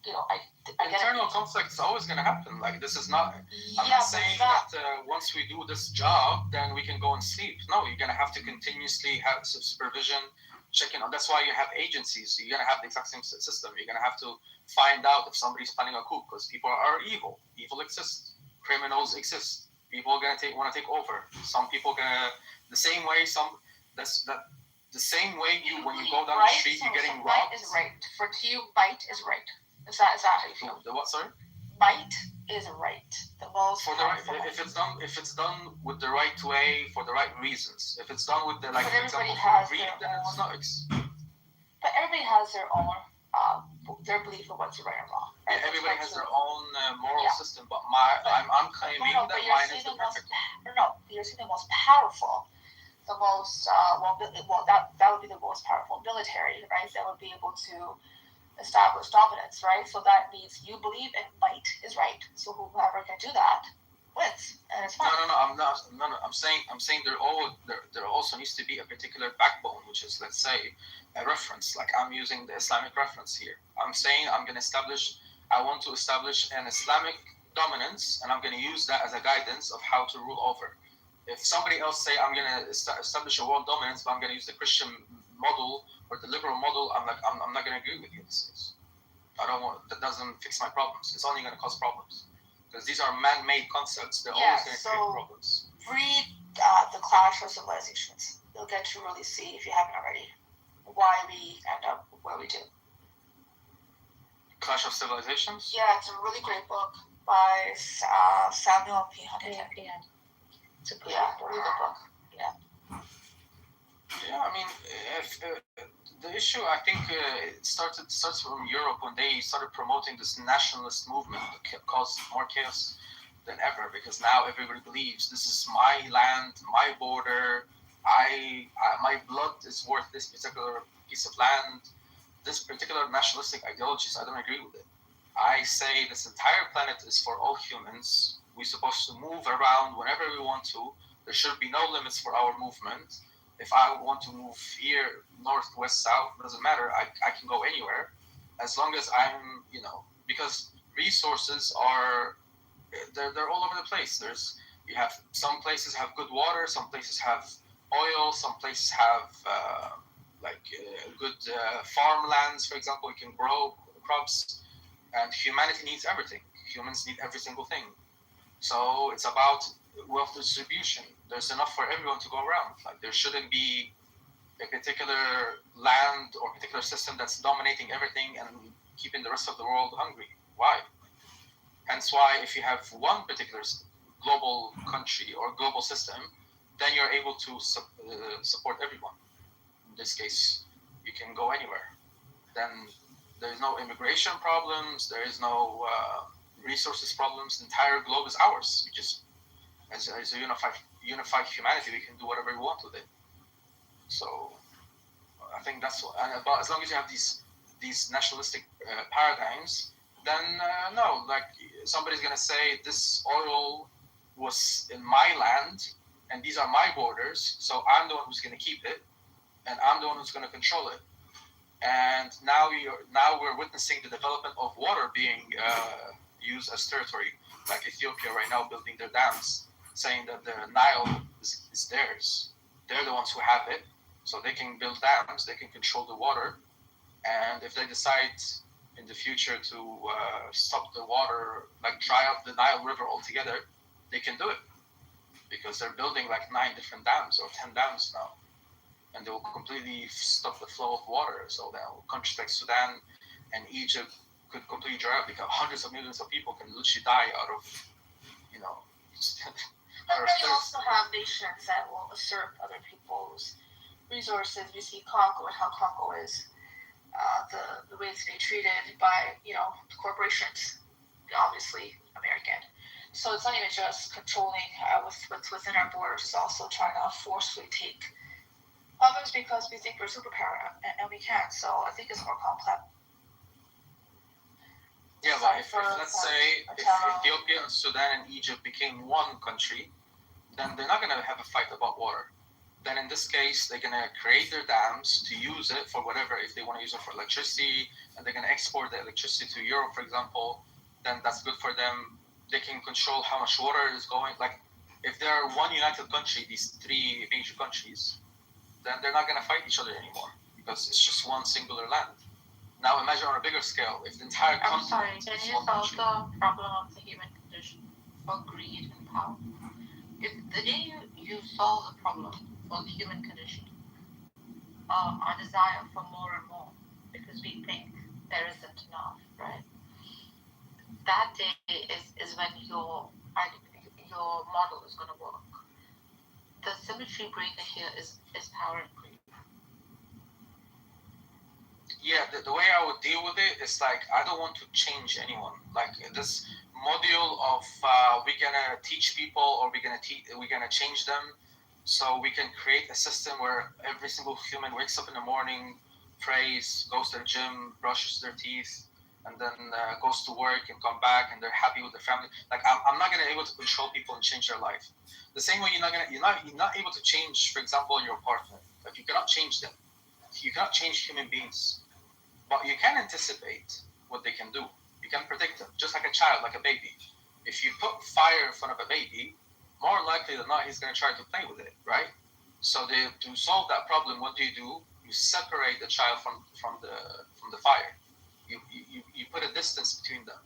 internal conflict is always going to happen. Like, this is not. I'm not saying that once we do this job, then we can go and sleep. No, you're going to have to continuously have supervision, checking on. That's why you have agencies. You're going to have the exact same system. You're going to have to find out if somebody's planning a coup, because people are evil. Evil exists. Criminals exist. People are going to want to take over. Some people are going to the same way. The same way when you go down the street, you're getting robbed. Might is right. For you, might is right. Is that how you feel? The what? Sorry. Might is right. The most. If it's done with the right way for the right reasons. If it's done with the then it's not. But everybody has their own their belief of what's right and wrong. Right? Yeah, everybody has their own moral system, but I'm claiming that mine is the perfect. No, you're saying the most powerful. The most that would be the most powerful military, right? That would be able to establish dominance, right? So that means you believe in might is right. So whoever can do that wins, and it's fine. No, I'm not. No, I'm saying there also needs to be a particular backbone, which is, let's say, a reference. Like, I'm using the Islamic reference here. I'm saying I want to establish an Islamic dominance, and I'm going to use that as a guidance of how to rule over. If somebody else say I'm going to establish a world dominance, but I'm going to use the Christian model or the liberal model, I'm not going to agree with you in this case. That doesn't fix my problems. It's only going to cause problems. Because these are man-made concepts. They're always going to create problems. Read the Clash of Civilizations. You'll get to really see, if you haven't already, why we end up where we do. Clash of Civilizations? Yeah, it's a really great book by Samuel P. Huntington. It's a really good book. Yeah, I mean, if the issue, I think, it starts from Europe when they started promoting this nationalist movement that caused more chaos than ever, because now everybody believes this is my land, my border, my blood is worth this particular piece of land. This particular nationalistic ideologies, I don't agree with it. I say this entire planet is for all humans. We're supposed to move around whenever we want to. There should be no limits for our movement. If I want to move here, north, west, south, doesn't matter. I can go anywhere, as long as I'm, because resources they're all over the place. You have some places have good water, some places have oil, some places have good farmlands, for example. You can grow crops, and humanity needs everything. Humans need every single thing. So it's about wealth distribution. There's enough for everyone to go around. Like, there shouldn't be a particular land or particular system that's dominating everything and keeping the rest of the world hungry. Why? Hence why, if you have one particular global country or global system, then you're able to support everyone. In this case, you can go anywhere. Then there's no immigration problems. There is no resources problems. The entire globe is ours. We just, as a unified humanity, we can do whatever we want with it. So I think that's what. But as long as you have these nationalistic paradigms, then no, like, somebody's gonna say this oil was in my land and these are my borders, so I'm the one who's gonna keep it, and I'm the one who's gonna control it. And now we're witnessing the development of water being used as territory, like Ethiopia right now building their dams, saying that the Nile is theirs. They're the ones who have it, so they can build dams, they can control the water, and if they decide in the future to stop the water, like dry up the Nile River altogether, they can do it, because they're building like 9 different dams or 10 dams now, and they will completely stop the flow of water. So that countries like Sudan and Egypt could completely dry up because hundreds of millions of people can literally die out of, you know. But then you also have nations that will usurp other people's resources. We see Congo and how Congo is, the way it's being treated by, you know, corporations, obviously American. So it's not even just controlling what's within our borders. It's also trying to forcefully take others because we think we're superpower and we can't. So I think it's more complex. Yeah, but if let's say if Ethiopia, Sudan, and Egypt became one country, then they're not going to have a fight about water. Then in this case, they're going to create their dams to use it for whatever. If they want to use it for electricity, and they're going to export the electricity to Europe, for example, then that's good for them. They can control how much water is going. Like, if they're one united country, these three major countries, then they're not going to fight each other anymore because it's just one singular land. Now imagine on a bigger scale, if the entire continent. I'm sorry, can you solve the problem of the human condition for greed and power? If the day you solve the problem for the human condition, our desire for more and more, because we think there isn't enough, right? That day is when your model is going to work. The symmetry breaker here is power and greed. Yeah, the way I would deal with it is like, I don't want to change anyone. Like this module of we're gonna teach people, or we're gonna change them, so we can create a system where every single human wakes up in the morning, prays, goes to the gym, brushes their teeth, and then goes to work and come back, and they're happy with their family. Like I'm not gonna able to control people and change their life. The same way you're not able to change, for example, your partner. Like you cannot change them. You cannot change human beings. But you can anticipate what they can do. You can predict them, just like a child, like a baby. If you put fire in front of a baby, more likely than not, he's going to try to play with it, right? So to solve that problem, what do? You separate the child from the fire. You put a distance between them,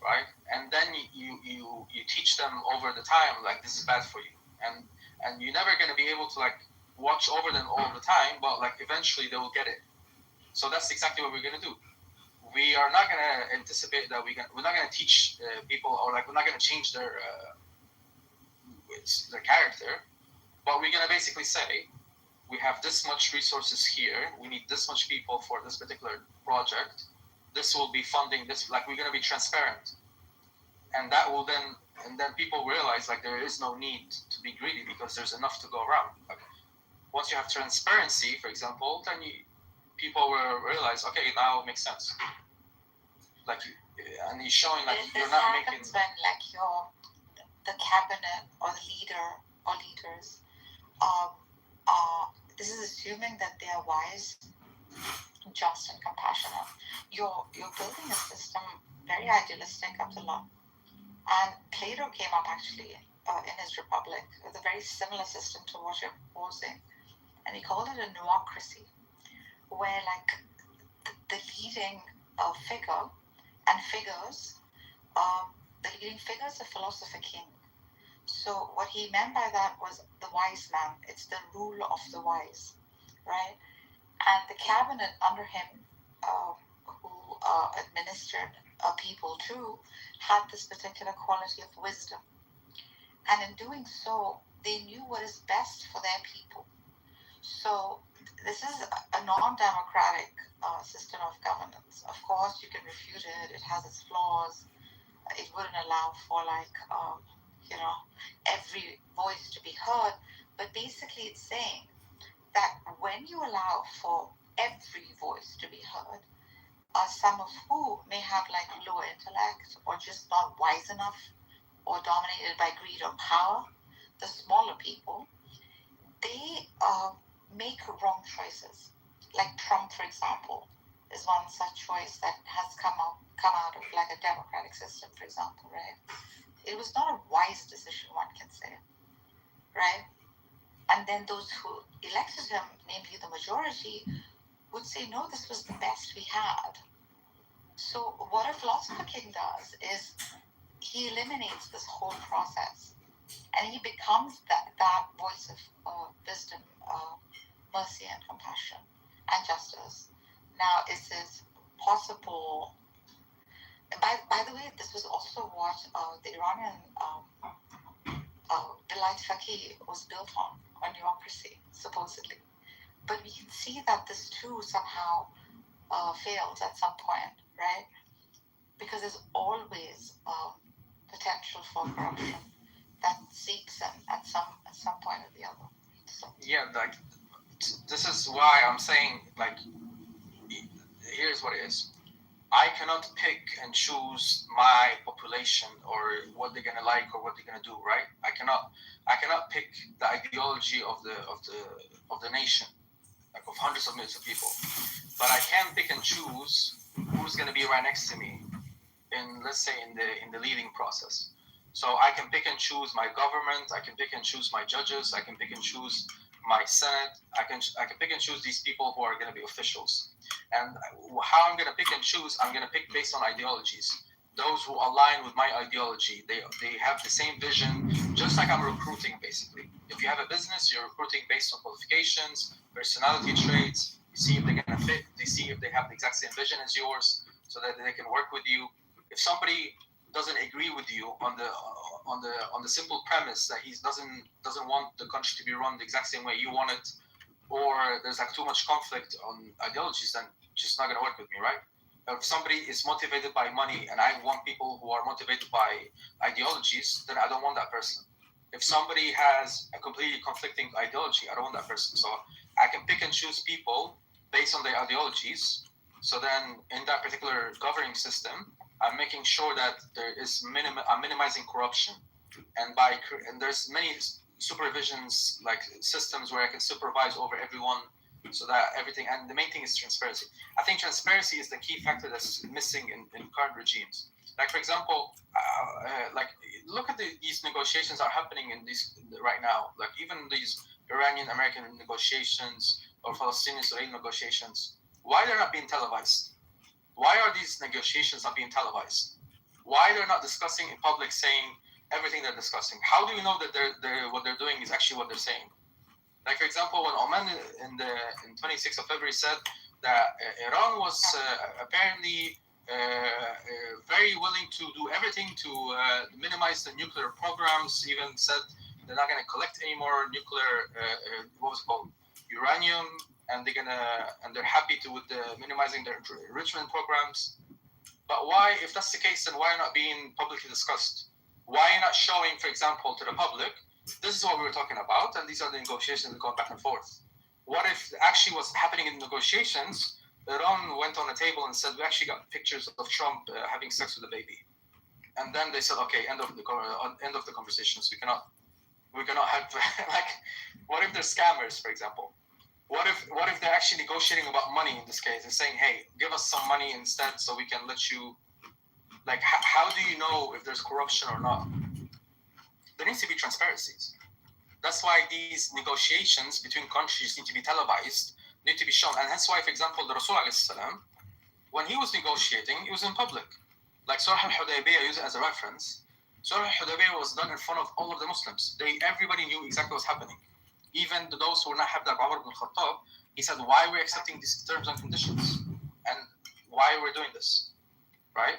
right? And then you teach them over the time, like, this is bad for you, and you're never going to be able to like watch over them all the time, but like eventually they will get it. So that's exactly what we're going to do. We are not going to anticipate that we're not going to teach people, or like we're not going to change their character, but we're going to basically say, we have this much resources here, we need this much people for this particular project, this will be funding this, like we're going to be transparent. And that will then people realize like there is no need to be greedy because there's enough to go around. Like, once you have transparency, for example, then people will realize, okay, now it makes sense. Like, and he's showing like you're not making. This happens when like the cabinet or the leader or leaders, this is assuming that they are wise, just, and compassionate. You're building a system very idealistic up to law. And Plato came up actually in his Republic with a very similar system to what you're proposing, and he called it a noocracy, where like the leading figure and figures, the leading figure is the philosopher king. So what he meant by that was the wise man. It's the rule of the wise, right? And the cabinet under him, who administered people too, had this particular quality of wisdom. And in doing so, they knew what is best for their people. So this is a non-democratic system of governance. Of course, you can refute it. It has its flaws. It wouldn't allow for like, every voice to be heard. But basically, it's saying that when you allow for every voice to be heard, some of who may have like lower intellect or just not wise enough or dominated by greed or power, the smaller people, they make wrong choices. Like Trump, for example, is one such choice that has come out of like a democratic system, for example, right? It was not a wise decision, one can say, right? And then those who elected him, namely the majority, would say, no, this was the best we had. So what a philosopher king does is he eliminates this whole process, and he becomes that voice of wisdom, mercy and compassion and justice. Now, is this possible By the way, this was also what the Iranian Velayat Faqih was built on democracy, supposedly. But we can see that this too somehow fails at some point, right? Because there's always potential for corruption that seeps in at some point or the other. So. Yeah, like this is why I'm saying, like, here's what it is. I cannot pick and choose my population or what they're gonna like or what they're gonna do, right? I cannot pick the ideology of the nation, like of hundreds of millions of people. But I can pick and choose who's gonna be right next to me in, let's say, in the leading process. So I can pick and choose my government, I can pick and choose my judges, I can pick and choose my Senate, I can pick and choose these people who are going to be officials. And how I'm going to pick and choose, I'm going to pick based on ideologies. Those who align with my ideology, they have the same vision, just like I'm recruiting, basically. If you have a business, you're recruiting based on qualifications, personality traits, you see if they're going to fit, you see if they have the exact same vision as yours, so that they can work with you. If somebody doesn't agree with you on the simple premise that he doesn't want the country to be run the exact same way you want it, or there's like too much conflict on ideologies, then just not gonna work with me, right? If somebody is motivated by money and I want people who are motivated by ideologies, then I don't want that person. If somebody has a completely conflicting ideology, I don't want that person. So I can pick and choose people based on their ideologies. So then in that particular governing system, I'm making sure that there is I'm minimizing corruption, and there's many supervisions, like systems where I can supervise over everyone, so that everything. And the main thing is transparency. I think transparency is the key factor that's missing in current regimes. Like, for example, like look at these negotiations that are happening right now. Like even these Iranian-American negotiations or Palestinian-Israeli negotiations. Why they're not being televised? Why are these negotiations not being televised? Why they're not discussing in public, saying everything they're discussing? How do you know that what they're doing is actually what they're saying? Like, for example, when Oman in 26th of February said that Iran was apparently very willing to do everything to minimize the nuclear programs, even said they're not going to collect any more nuclear, what was it called, uranium, and they're happy with minimizing their enrichment programs. But why, if that's the case, then why not being publicly discussed? Why not showing, for example, to the public, this is what we were talking about, and these are the negotiations that go back and forth? What if actually what's happening in negotiations, Iran went on a table and said, we actually got pictures of Trump having sex with a baby. And then they said, okay, end of the conversations. We cannot have, like, what if they're scammers, for example? What if they're actually negotiating about money in this case and saying, hey, give us some money instead so we can let you, like, how do you know if there's corruption or not? There needs to be transparencies. That's why these negotiations between countries need to be televised, need to be shown. And that's why, for example, the Rasul alayhi salam, when he was negotiating, it was in public. Like Surah al-Hudaybiyah, use it as a reference. Surah al-Hudaybiyah was done in front of all of the Muslims. Everybody knew exactly what's happening. Even those who were not happy, like Umar ibn Khattab, he said, why are we accepting these terms and conditions? And why we're doing this, right?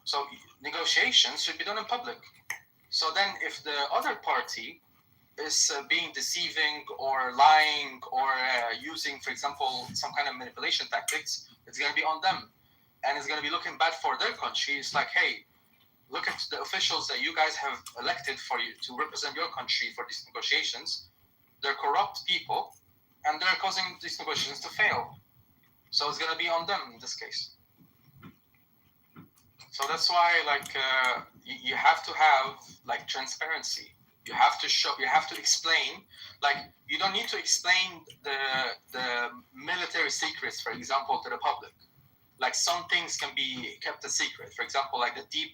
So negotiations should be done in public. So then if the other party is being deceiving or lying or using, for example, some kind of manipulation tactics, it's going to be on them. And it's going to be looking bad for their country. It's like, hey, look at the officials that you guys have elected for you to represent your country for these negotiations. They're corrupt people, and they're causing these negotiations to fail. So it's going to be on them in this case. So that's why, like, you have to have, like, transparency. You have to show. You have to explain. Like, you don't need to explain the military secrets, for example, to the public. Like, some things can be kept a secret. For example, like the deep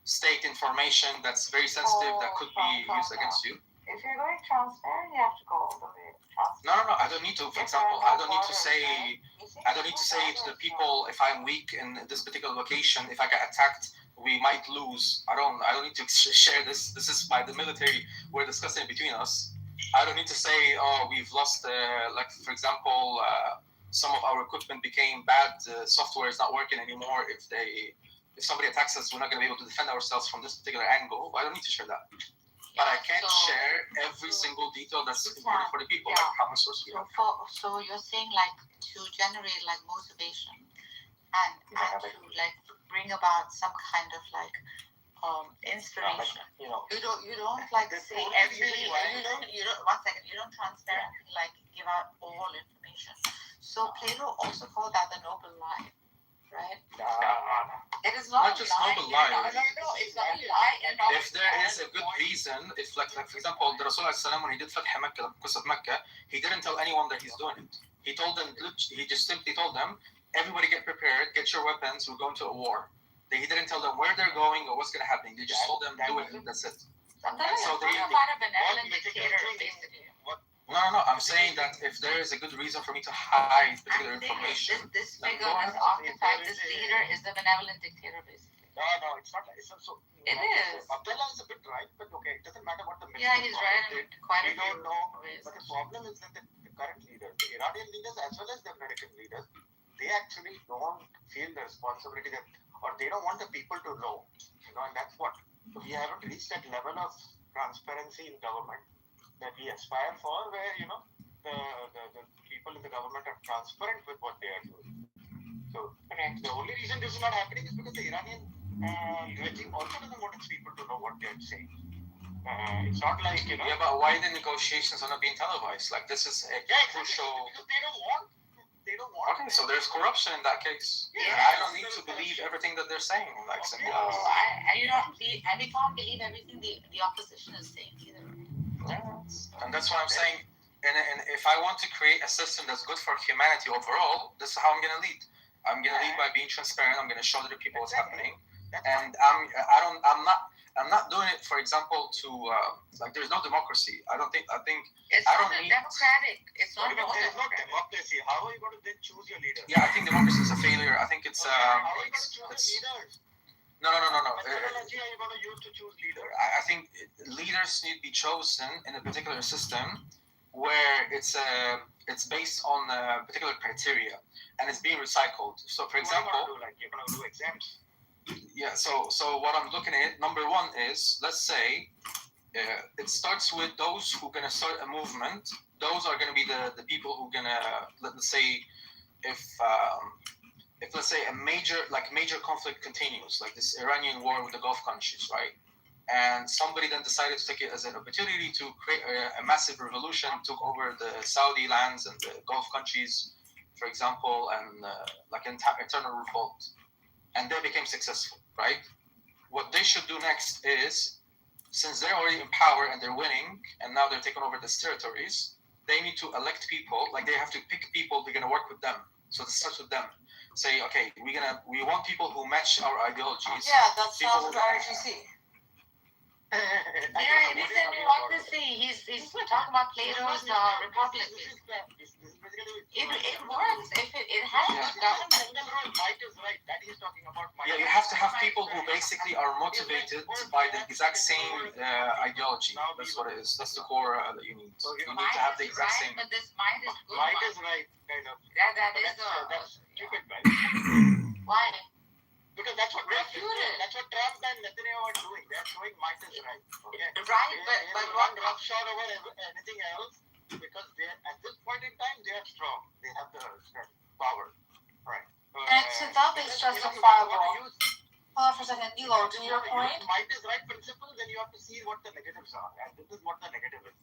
state information that's very sensitive that could be used against you. If you're going transparent, you have to go all the way transparent. No. I don't need to. For example, I don't need to say to the people, if I'm weak in this particular location, if I get attacked, we might lose. I don't need to share this. This is by the military. We're discussing between us. I don't need to say, oh, we've lost. Like, for example, some of our equipment became bad. Software is not working anymore. If they if somebody attacks us, we're not going to be able to defend ourselves from this particular angle. I don't need to share that. But I can't share every single detail that's important for the people, like how much source we have. So you're saying like to generate like motivation and to like bring about some kind of like inspiration. You don't like say every you don't 1 second, you don't transparently like give out all information. So Plato also called that the noble lie, right? No. It is not just noble lie. No, it's not a lie. If there is a good reason, if like for example, the Rasul when he did Fath Makkah, he didn't tell anyone that he's doing it. He told them, he just simply told them, everybody get prepared, get your weapons, we're going to a war. He didn't tell them where they're going or what's going to happen. They just told them, do it, and that's it. Sometimes so they about a benevolent dictator, basically. No. I'm saying that if there is a good reason for me to hide particular information. This figure, this archetype, this leader is the benevolent dictator, basically. No, it's not. It is. Abdullah is a bit right, but okay, it doesn't matter what the Yeah, he's right in quite a few don't know. ways. But the problem is that the current leaders, the Iranian leaders as well as the American leaders, they actually don't feel the responsibility that, or they don't want the people to know. And that's what we haven't reached that level of transparency in government that we aspire for, where the people in the government are transparent with what they are doing. So the only reason this is not happening is because the Iranian regime also doesn't want its people to know what they are saying. It's not like Yeah, but why the negotiations are not being televised? Like this is a crucial. Because they don't want. Okay, so there's corruption in that case. Yeah. I don't need to believe everything that they're saying. Like we can't believe everything the opposition is saying either. And that's what I'm saying. And if I want to create a system that's good for humanity overall, this is how I'm going to lead. I'm going to lead by being transparent. I'm going to show the people what's happening. And I'm not doing it, for example, to like there's no democracy. I think it's I don't not need democratic. It's not There's no democracy. How are you going to then choose your leader? Yeah, I think democracy is a failure. I think it's how are you going to choose leaders? No. Methodology are you going to use to choose leaders? I think leaders need to be chosen in a particular system where it's based on a particular criteria and it's being recycled. So, for example, you're going to do exams. Yeah. So what I'm looking at, number one is, let's say, it starts with those who are going to start a movement. Those are going to be the people who are going to, let's say, if let's say a major conflict continues, like this Iranian war with the Gulf countries, right? And somebody then decided to take it as an opportunity to create a massive revolution, took over the Saudi lands and the Gulf countries, for example, and like an internal revolt. And they became successful, right? What they should do next is, since they're already in power and they're winning, and now they're taking over these territories, they need to elect people, like they have to pick people they're going to work with them. So it starts with them. Say, okay, we want people who match our ideologies. Yeah, that's how the RGC. Yeah, he said we want to see. He's talking about Plato's Republic. It works if it has Might is right. That he's talking about. Yeah, you have to have people who basically are motivated by the exact same ideology. That's what it is. That's the core that you need. So you need to have the exact same. But this might is good. Might is right, kind of. That's stupid, right? Why? Because that's what Trump and Netanyahu are doing. They're showing might is right. Okay. Right, but one roughshod over anything else, because they at this point in time they are strong. They have the power. Right. And to that is justifiable. Hold on for a second, Elo, to your point. Might is right principle, then you have to see what the negatives are. And this is what the negative is.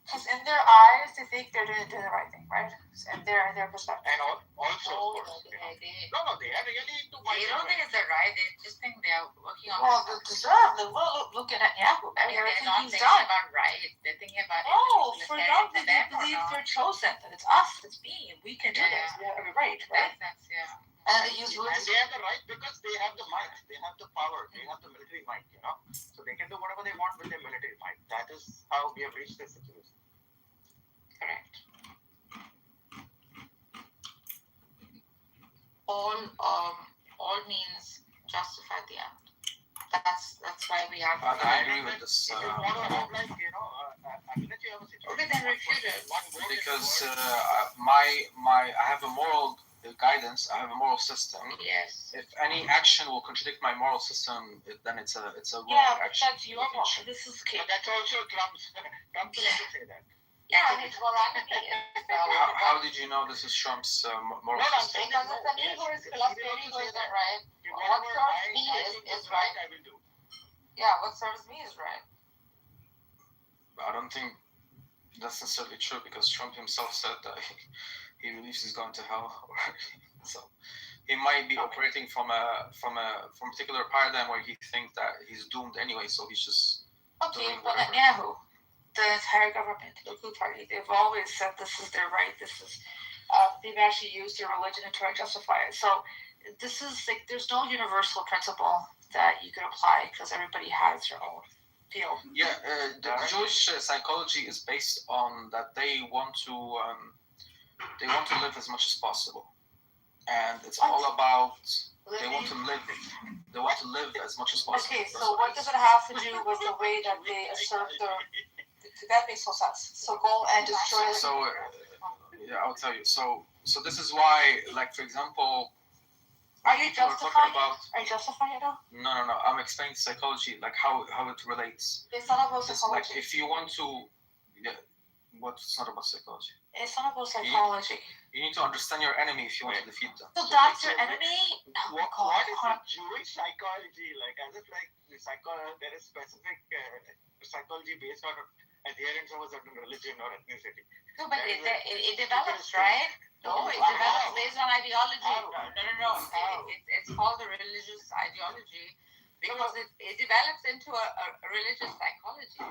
Because in their eyes, they think they're doing the right thing, right? In their perspective. And also, of course, they are really into They don't think it's the right. They just think they're working on. Well, looking at Yahoo, everything he's done. About right. They're thinking about. Oh, for them, they believe they're chosen. That it's us. It's me. We can do this. We have the right, right? Yeah. And they use and they have the right because they have the might. They have the power. They have the military might. So they can do whatever they want with their military might. That is how we have reached this situation. Correct. All means justify the end. That's why we have. I agree with this. If you want to have like I'll let you have a situation. Okay, then refute it. Because I have a moral guidance. I have a moral system. Yes. If any action will contradict my moral system, then it's a wrong action. That's your moral. This is But that's also Trump's. Trump will also say that. Yeah, his morality is. How did you know this is Trump's moral system? Because it's an egoist philosophy, right? What serves me is right. I will do. Yeah, what serves me is right. I don't think that's necessarily true because Trump himself said that he believes he's going to hell. So he might be operating from a particular paradigm where he thinks that he's doomed anyway. So he's just doing but whatever. Netanyahu, the entire government, the Likud party, they've always said this is their right. This is they've actually used their religion to try to justify it. So this is like there's no universal principle that you could apply because everybody has their own field. Yeah, the Jewish psychology is based on that they want to live as much as possible, and it's all about they want to live as much as possible. Okay, so what does it have to do with the way that they assert their? That makes no sense. So go and destroy. So yeah, I'll tell you. So this is why, like for example. Are you justifying it? Are you justifying it now? No. I'm explaining psychology, like how it relates. It's not about psychology. Like if you want to, what's not about psychology? It's not about psychology. You need to understand your enemy if you want to defeat them. So that's your enemy? What is the Jewish psychology like? As if like there is specific psychology based on adherence of a certain religion or ethnicity. No, but it develops, right? No, it develops based on ideology. No. It's called a religious ideology because it develops into a religious psychology.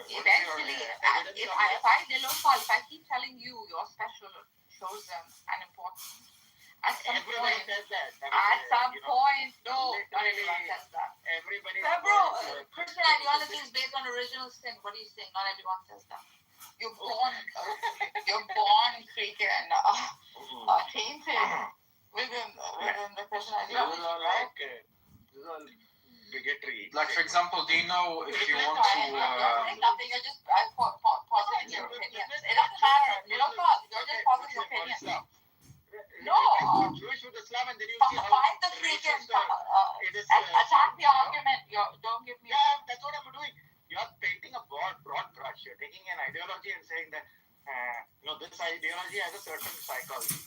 Eventually, if I keep telling you you're special, chosen, and important, at some point, no, not everyone says that. Bro, Christian ideology is based on original sin. What are you saying? Not everyone says that. You're born freaking tainted within the Christian ideology, right? This is all bigotry. Like for example, do you know if you want to? Nothing. You're just positing your opinions. It doesn't matter. You don't talk. You're just positing your opinions. No. Jewish with Islam, and then you find the freaking attack the argument. Don't give me. Yeah, that's what I'm doing. You're painting a broad brush. You're taking an ideology and saying that this ideology has a certain psychology.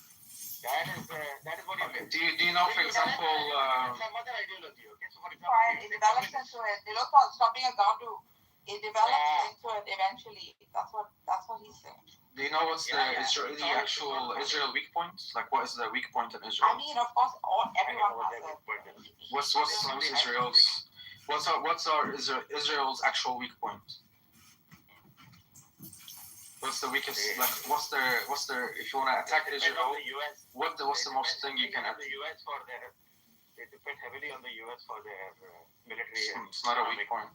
That is what you do. Do you know, for example, some other ideology? Okay, so for example, it develops into it. They look at stopping a Gandu. It develops into it eventually. That's what he's saying. Do you know what's the actual Israel weak point? Like, what is the weak point in Israel? I mean, of course, everyone has it. What's Israel's? What's Israel's actual weak point? What's the weakest? Like, what's their? If you want to attack Israel, what's the most thing you can? The U.S. they depend heavily on the U.S. for their military. It's not a weak point.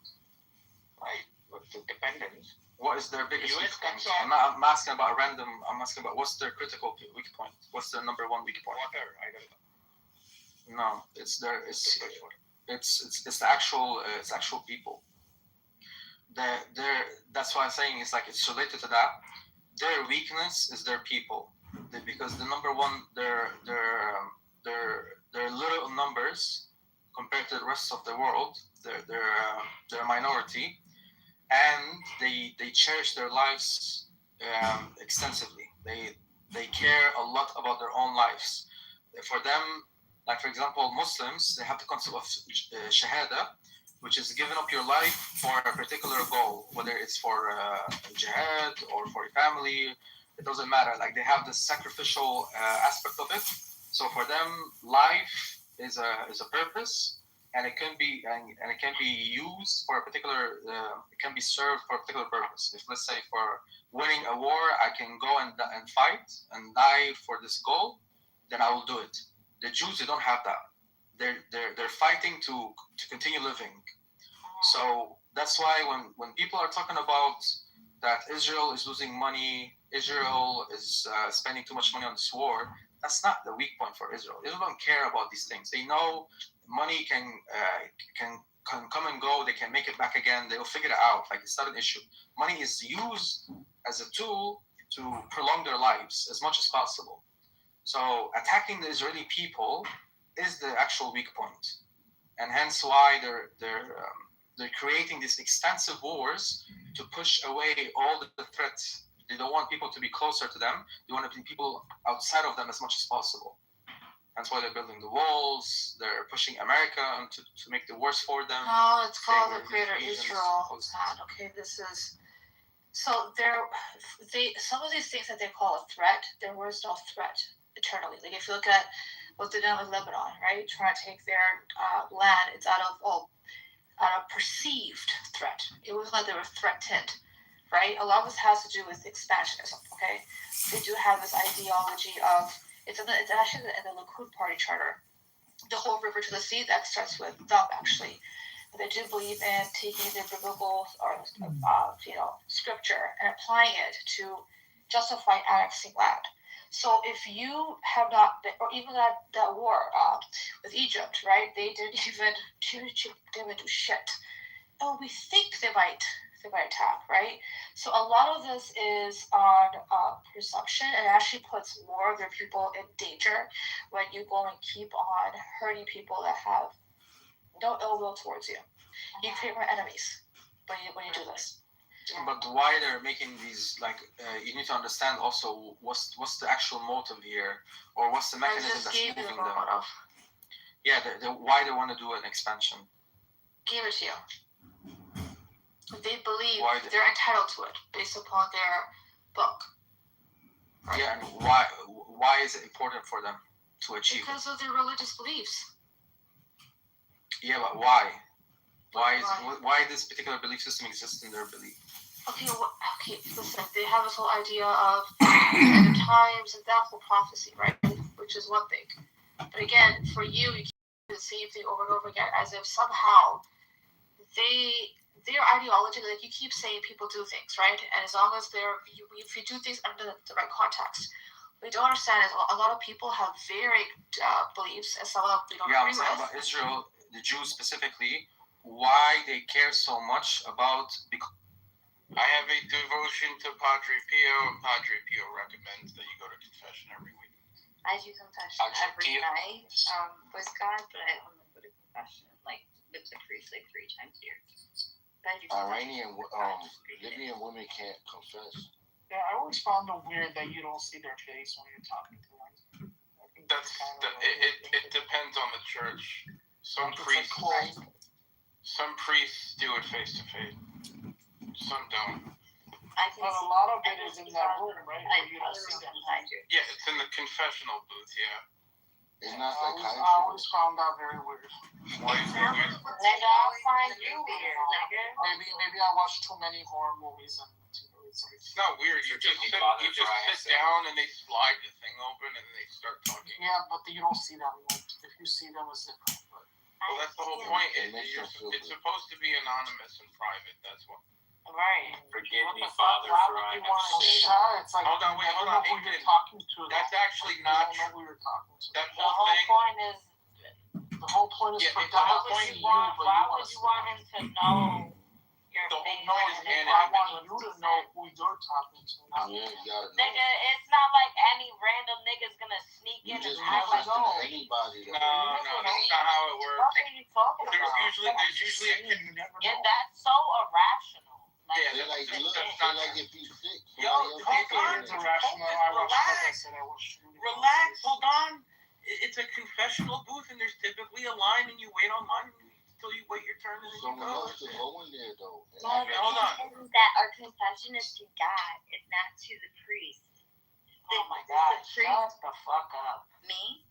Right, it's dependence. What is their biggest weak point? I'm asking about random. I'm asking about what's their critical weak point. What's their number one weak point? Water. I don't know. No, it's the actual people. That's why I'm saying it's like it's related to that. Their weakness is their people, because the number one, their little numbers compared to the rest of the world. They're a minority, and they cherish their lives extensively. They care a lot about their own lives. For them, like for example, Muslims, they have the concept of shahada, which is giving up your life for a particular goal, whether it's for jihad or for your family. It doesn't matter. Like they have this sacrificial aspect of it. So for them, life is a purpose, and it can be used for a particular. It can be served for a particular purpose. If let's say for winning a war, I can go and fight and die for this goal, then I will do it. The Jews, they don't have that. They're fighting to continue living. So that's why when people are talking about that Israel is losing money, Israel is spending too much money on this war, that's not the weak point for Israel. Israel don't care about these things. They know money can come and go. They can make it back again. They will figure it out. Like it's not an issue. Money is used as a tool to prolong their lives as much as possible. So attacking the Israeli people is the actual weak point, and hence why they're creating these extensive wars to push away all the threats. They don't want people to be closer to them. They want to be people outside of them as much as possible. That's why they're building the walls. They're pushing America to make the worse for them. No, it's called the Greater Israel Plan. Okay, this is so some of these things that they call a threat, there was no threat eternally. Like if you look at what they're doing with Lebanon, right, trying to take their land, it's out of perceived threat. It wasn't like they were threatened, right? A lot of this has to do with expansionism. Okay, they do have this ideology of it's actually in the Likud party charter. The whole river to the sea, that starts with them actually. They do believe in taking the biblical or scripture and applying it to justify annexing land. So if you have not been, or even that war with Egypt, right? They didn't even do shit. Oh, we think they might attack, right? So a lot of this is on presumption, and actually puts more of your people in danger when you go and keep on hurting people that have no ill will towards you. You create more enemies when you do this. But why they're making these, you need to understand also what's the actual motive here, or what's the mechanism that's moving them. Yeah, why they want to do an expansion. Gave it to you. They believe they're entitled to it based upon their book. Right? Yeah, and why is it important for them to achieve it? Because of their religious beliefs. Yeah, but why? Why this particular belief system exists in their belief? Okay, listen, they have this whole idea of end of times and that whole prophecy, right? Which is one thing. But again, for you keep the same thing over and over again, as if somehow their ideology, like you keep saying people do things, right? And as long as if you do things under the right context. What we don't understand is a lot of people have varied beliefs, and some of them we don't agree with. About Israel, the Jews specifically, why they care so much about. I have a devotion to Padre Pio, and Padre Pio recommends that you go to confession every week. I do confession every night with God, but I only go to confession with the priest 3 times a year. Iranian, Libyan women can't confess. Yeah, I always found it weird that you don't see their face when you're talking to them. It depends on the church. Some priests do it face to face. Some don't. But a lot of it is in that room, right? You don't see them. Yeah, it's in the confessional booth. Yeah. It's not psychiatry. I always found that very weird. Why is it weird? Nigga, I'll find you weird, nigga. Maybe I watch too many horror movies and it's not weird. You just sit down and they slide the thing open and they start talking. Yeah, but you don't see them. If you see them, it's different. Well, that's the whole point. It's supposed to be anonymous and private. That's what. Right. Forgive me, Father, for I have sinned. It's like hold on. who you're talking to. That's actually not true. Who you're talking to. That The whole point is for God to see you, but why would you want him to know your big point is I want you to know who you're talking to. Nigga, it's not like any random nigga's gonna sneak in and act like anybody. No, that's not how it works. What are you talking about? There's usually Yeah, that's so irrational. They're like, if he's sick. Yo, hold on. Irrational. Relax. Hold on. It's a confessional booth, and there's typically a line, and you wait online until you wait your turn, and then someone you go. else to go in there, though. Hold on. That our confession is to God. It's not to the priest. Oh my God! Shut the fuck up. Me?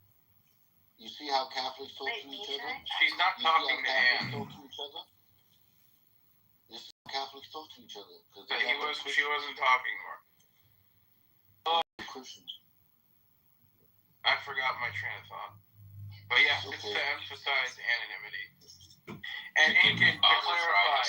You see how Catholics talk to each other? She's not talking to him. Talk to each other? This is how Catholics talk to each other. She wasn't talking to her. Christians. I forgot my train of thought. But yeah, it's to emphasize anonymity. And to clarify,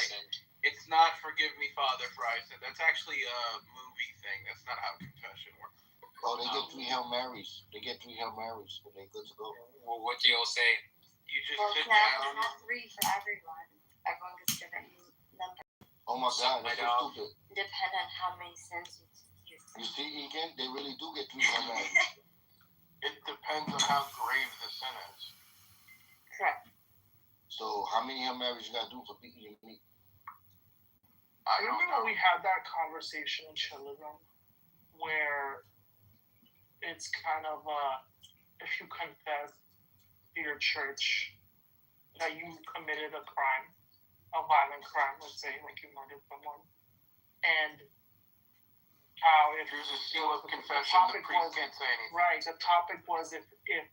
it's not forgive me, Father, for I said. That's actually a movie thing. That's not how confession works. Oh, they get 3 Hail Marys. They get 3 Hail Marys when they're good to go. Well, what do you say? You just sit down. down. 3 for everyone. Everyone gets different numbers. Oh my God, that's so stupid. Depend on how many sins you see, Egan, they really do get 3 Hail Marys. It depends on how grave the sin is. Correct. So how many Hail Marys you gotta do for beating your meat? I don't remember know. we had that conversation in Chilean where it's kind of if you confess to your church that you committed a crime, a violent crime, let's say, like you murdered someone, and how if There's a seal of confession, the topic priest was- can't say anything. right, the topic was if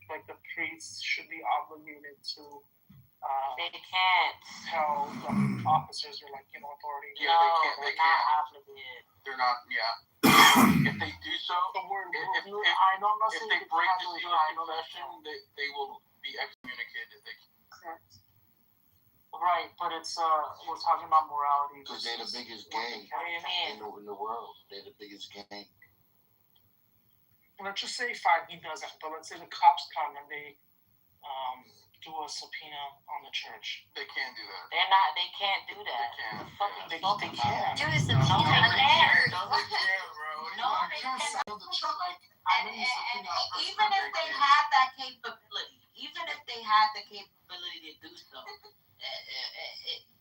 like the priests should be obligated to They can't. tell the officers or like authority. Yeah, they can't. Not obligated. They're not, If they do so, The word if I know I'm not if saying they it's break the heavily seal of high, confession, they will be excommunicated. Correct. right, but it's we're talking about morality. Because they're the versus biggest what gang What do you mean? in the world. They're the biggest gang. Let's just say fine, he doesn't, but let's say the cops come and they do a subpoena on the church. They can't do that. They can't do that. They can't. The fucking They talking can. about. Do this No, subpoena. they can't. Bro. No, they can't. Even if they can. had that capability, even if they had the capability to do so,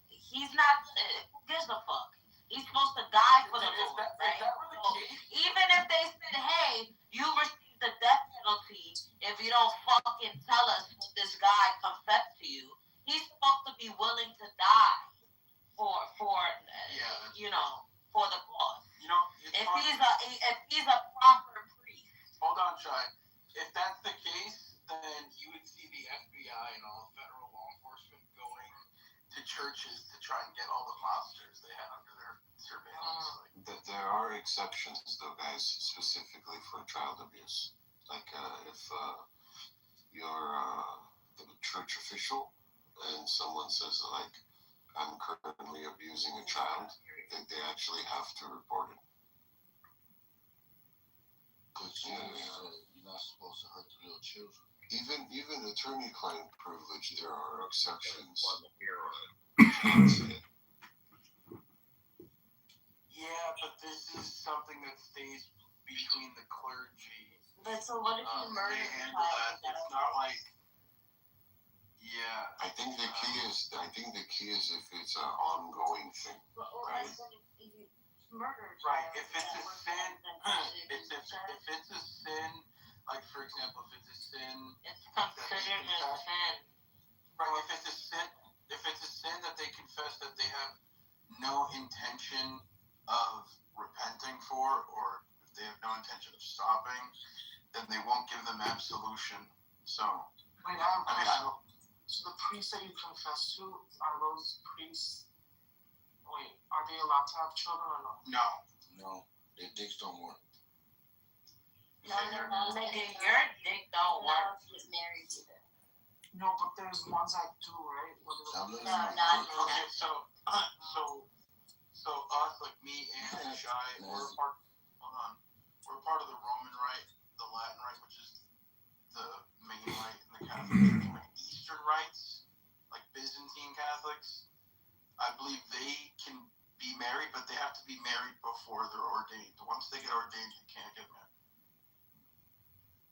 he's not. Who gives a fuck? He's supposed to die for the Lord, right? Even if they said, "Hey, you received the death penalty if you don't fucking tell us what this guy confessed to you," he's supposed to be willing to die for for the cause. If he's a proper priest. Hold on, Shai. If that's the case, then you would see the FBI and all federal law enforcement going to churches to try and get all the monsters they had under their surveillance. There are exceptions, though, guys, specifically for child abuse. Like if you're the church official and someone says, like, I'm currently abusing a child, they actually have to report it. Because you're not supposed to hurt the little children. Even attorney-client privilege, there are exceptions. Yeah, but this is something that stays between the clergy. But so what if you murder They the handle that. child? It's not like. Yeah. I think the key is if it's an ongoing thing. Right. If you murder a Right. child, If it's a sin, if it's a sin, like for example, if it's a sin, It's considered a sin. right? If it's a sin that they confess that they have no intention of repenting for, or if they have no intention of stopping, then they won't give them absolution. So, Wait, I have a question. So the priests that you confess to, are those priests? Wait, are they allowed to have children or no? no. No, their dicks don't work. No, Nigga, your dick don't work. Get married either. No, but there's ones that do, right? Okay, so us, like me and Shai, we're part of the Roman Rite, the Latin Rite, which is the main rite in the Catholic Church, like Eastern rites, like Byzantine Catholics. I believe they can be married, but they have to be married before they're ordained. Once they get ordained, they can't get married.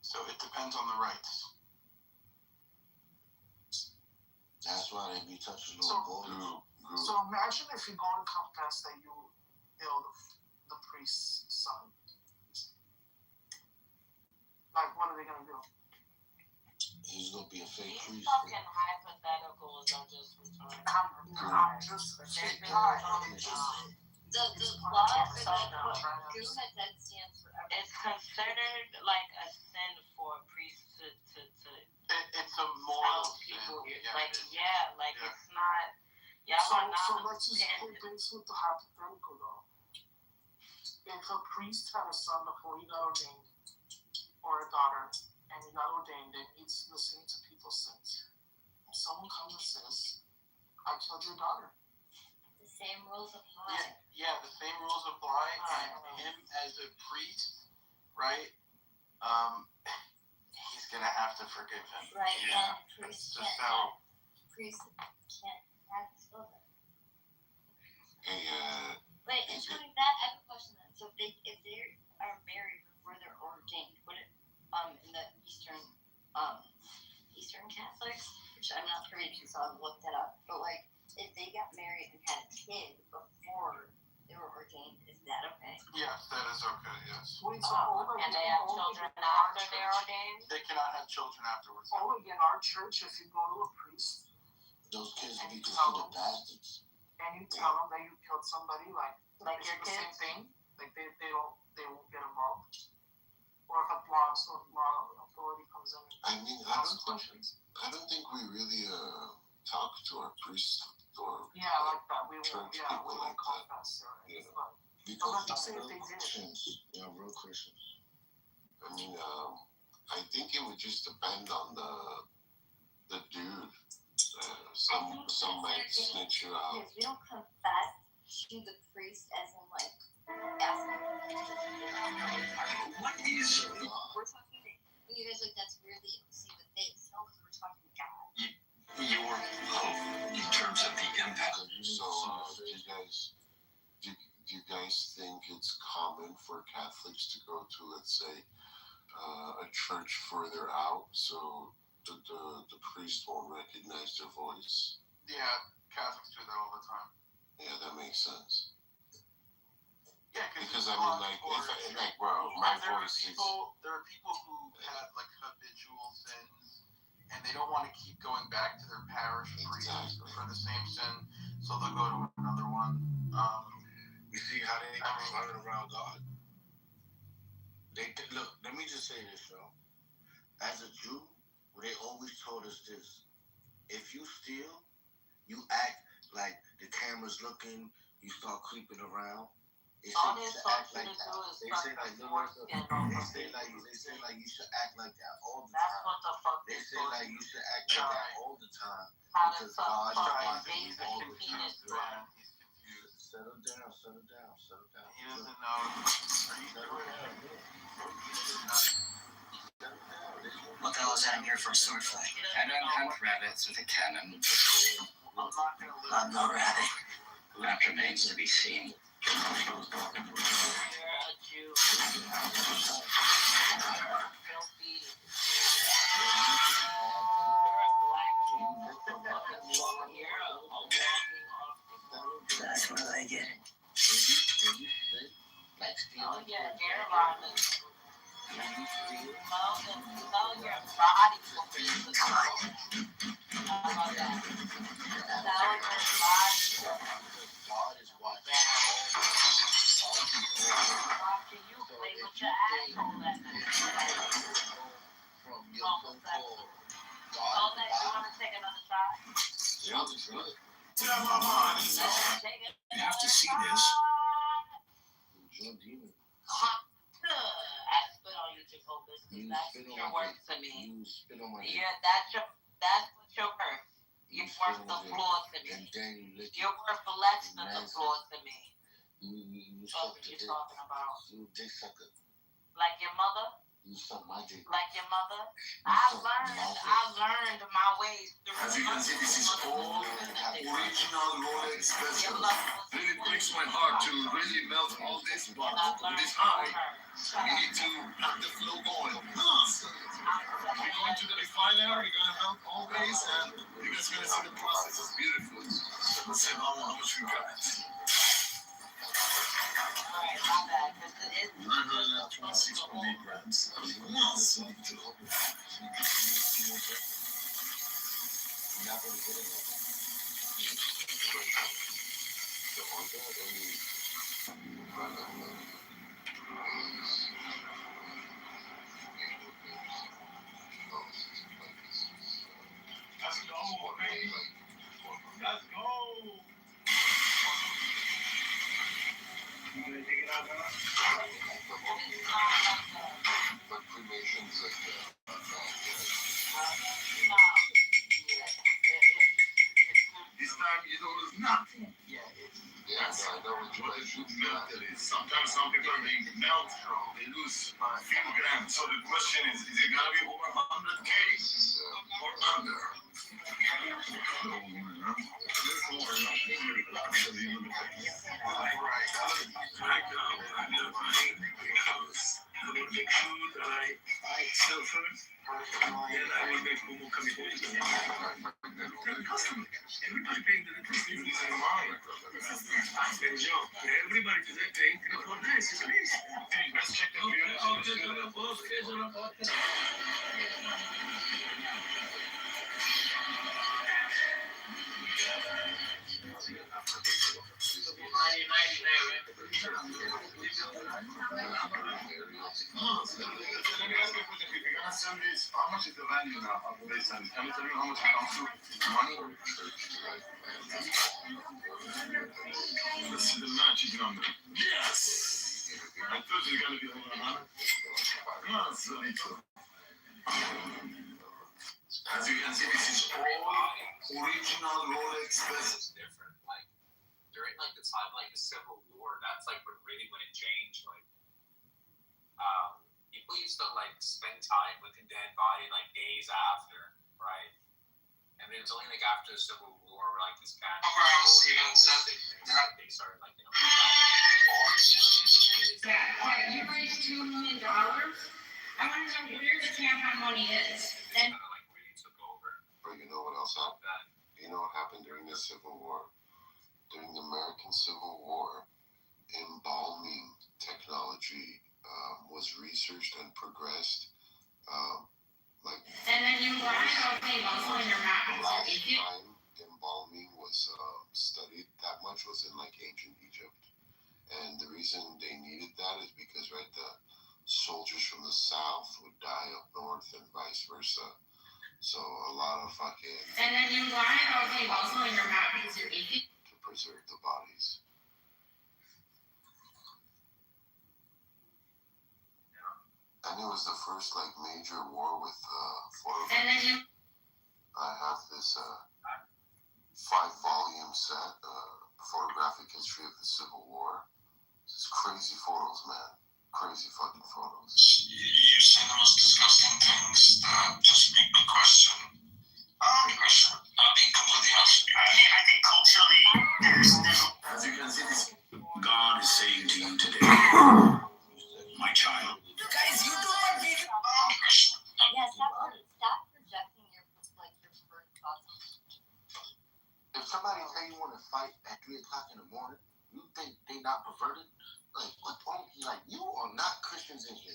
So it depends on the rites. That's why they be touching So- little boys. So imagine if you go and confess that you killed the priest's son. Like, what are they gonna do? He's gonna be a fake These priest. fucking hypotheticals are just retarded. I'm just Fake The law for the Guru that stands for everything. It's considered like a sin for a priest to It's a moral tell sin. people, Yeah, like, it is. yeah, like Yeah. it's not. Y'all So are not let's just understanding. put this with the hypothetical though. If a priest had a son before he got ordained, or a daughter, and he got ordained, and he's listening to people's sins. If someone comes and says, "I killed your daughter," The same rules apply. Yeah, the same rules apply, and him as a priest, right? He's gonna have to forgive him. Right, Yeah. and priests Just can't how. have children. Hey, Wait, and doing that, I have a question then. So if they are married before they're ordained, would it in the Eastern privy, so I looked it up. But like, if they got married and had a kid before they were ordained, is that okay? Yes, that is okay. Yes. And they have children after they're ordained? They cannot have children afterwards. Only in our church, if you go to a priest Those kids will be considered bastards. and you tell them that you killed somebody, like Like it's your the same kids? thing. Like they won't get involved. Or if a law authority comes in I mean, and asks questions. I don't think we really talk to our priests or Yeah, like that. We won't. church Yeah, we people won't like that. confess. Yeah. But Because let's they're say if real they did. Christians. They are real Christians. I mean, I think it would just depend on the dude. Some might snitch you out. If you don't confess to the priest, as in like asking. What is We're talking to you guys like that's weirdly see the face. No, because we're talking to God. Your hope in terms of the impact. So, do you guys think it's common for Catholics to go to, let's say, a church further out, so the priest won't recognize their voice? Yeah, Catholics do that all the time. Yeah, that makes sense. Yeah, Because I mean, like, bro, my voice is. There are people who have like habitual sins, and they don't want to keep going back to their parish priest for the same sin, so they'll go to another one. You see how they running around God? Look, let me just say this, y'all. As a Jew, they always told us this. If you steal, you act like the camera's looking, you start creeping around. They All say you they're should act supposed like to that. do is They cut say the like foreskin off they say like you should act like that all the That's time. what the fuck They is say like you should act like that all the time. How to Because suck God is fucking watching basic all and the time. penis blood. Settle down, settle down, settle down. He doesn't know. What the hell is that? I'm here for a sword fight. I don't hunt rabbits with a cannon. I'm no rabbit. That remains to be seen. You're a Jew. Filthy. You're a black Jew. You're a walking off. That's what I get. Like Oh stealing. yeah, hairline. No, your body will be the color. How about that? Sell your body. God is watching. Watching you play with your asshole at night. From your Homosexual. God. Oh, that you want to take another shot? Yeah, that's good. Take it. You have to see this. Your demon. I spit on you, Jehovah's, because that's spit on your my work dick. to me. You spit on my dick. Yeah, that's what you're worth. You're worth the floor to And me. then you lick You're worth less than the floor to me. You That's suck what the you're dick. talking about. You dick sucker. Like your mother? You suck my dick. Like your mother? I learned my ways through. As you can see, this is all original Rolex special. Really breaks my heart to really melt all this, but this high, you need to have the flow going. We're going to the refiner, we're going to melt all this, and you guys are going to see the process. It's beautiful. Let's see how much we got. Alright, my bad. 'Cause it is. 926.8 grams. Massive. You're not going to get it like that. The order, Let's go, baby. Let's go. You want to take it out now? but cremation's like This time you don't lose nothing. yeah, I know what you What guys the should good melt is. Sometimes some people they melt, they lose a few grams. So the question is it gonna be over 100K or under? Silver, then I will make Kumu Kamiko. the customer. Everybody paying to the customer. And Joe, everybody today paying to the this. It's crazy. Let's check the how much is the value now of this? Can you tell me how much it comes to? Money or church? Let's see the magic number. Yes! I thought you were going to be over 100. As you can see, this is all original Rolex. It's different. Like during like the time like the Civil War, that's like when it changed. Like people used to like spend time with the dead body like days after, right? And then it's only like after the Civil War where like this kind of they started like you raised $2 million. I want to know where the tampon money is. Then But you know what else happened? You know what happened during the Civil War? During the American Civil War, embalming technology was researched and progressed. And then you also in your map. The last time embalming was studied that much was in like ancient Egypt. And the reason they needed that is because, right, the soldiers from the south would die up north and vice versa. So a lot of fucking... And then you also in your map because you're eating. To preserve the bodies. And it was the first like major war with photographs. And then you... I have this 5-volume set, photographic history of the Civil War. It's crazy photos, man. Crazy fucking photos. You say the most disgusting things that just make me question. I'll be completely honest with you. I think culturally, there's no... As you can see, this God is saying to you today, my child. Guys, you do not need... Yeah, stop projecting your perverted thoughts. If somebody tell you want to fight at 3 o'clock in the morning, you think they not perverted? Like, what? Like, you are not Christians in here.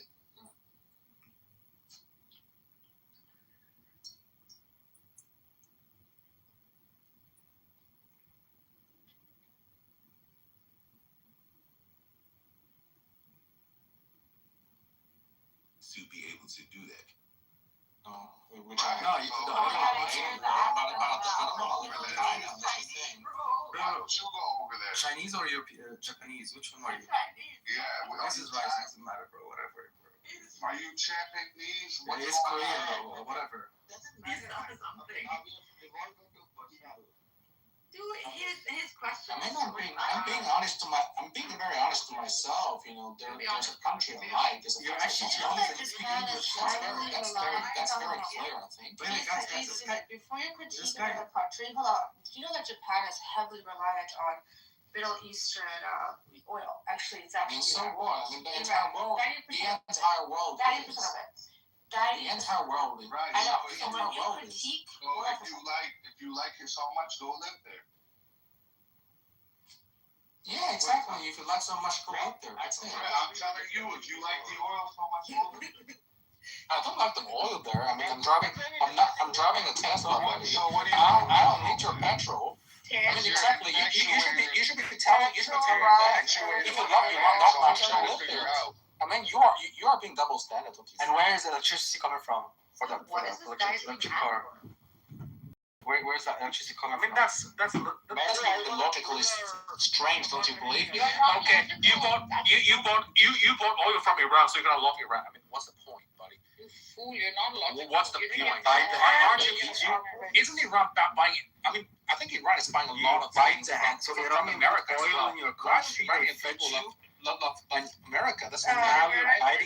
To be able to do that. Chinese or European, Japanese? Which one are you? Yeah, This is right. Doesn't matter, bro. Whatever. Are you Japanese? It's Korean, bro. Whatever. Dude, his question. I'm being honest to I'm being very honest to myself. You know, there's a country I like. There's a country I like. That's very clear, I think. Before you critique another country, hold on. Do you know that Japan is heavily reliant on Middle Eastern oil? Actually, it's actually. And so what? I mean, the entire world. 90% of it. The entire world. Right. I know. So when you critique, if you like it so much, go live there. Yeah, exactly. If you like so much, go out there. That's it. I'm telling you, if you like the oil so much, go live there. I don't like the oil there. I mean, I'm driving a Tesla, buddy. So what do you I don't need your petrol. I mean, exactly. You should be telling back. If you love me one that much, don't live there. I mean, you are being double standard. And where is the electricity coming from for the electric car? Where's that electricity coming from? That's logically strange, don't you believe? Okay, you bought oil from Iran, so you're gonna love Iran. I mean, what's the point, buddy? You fool, you're not logical. What's the point? Isn't Iran buying? I mean, I think Iran is buying a lot of things from America. Oil in your car. Right, and people love America. That's now you're hiding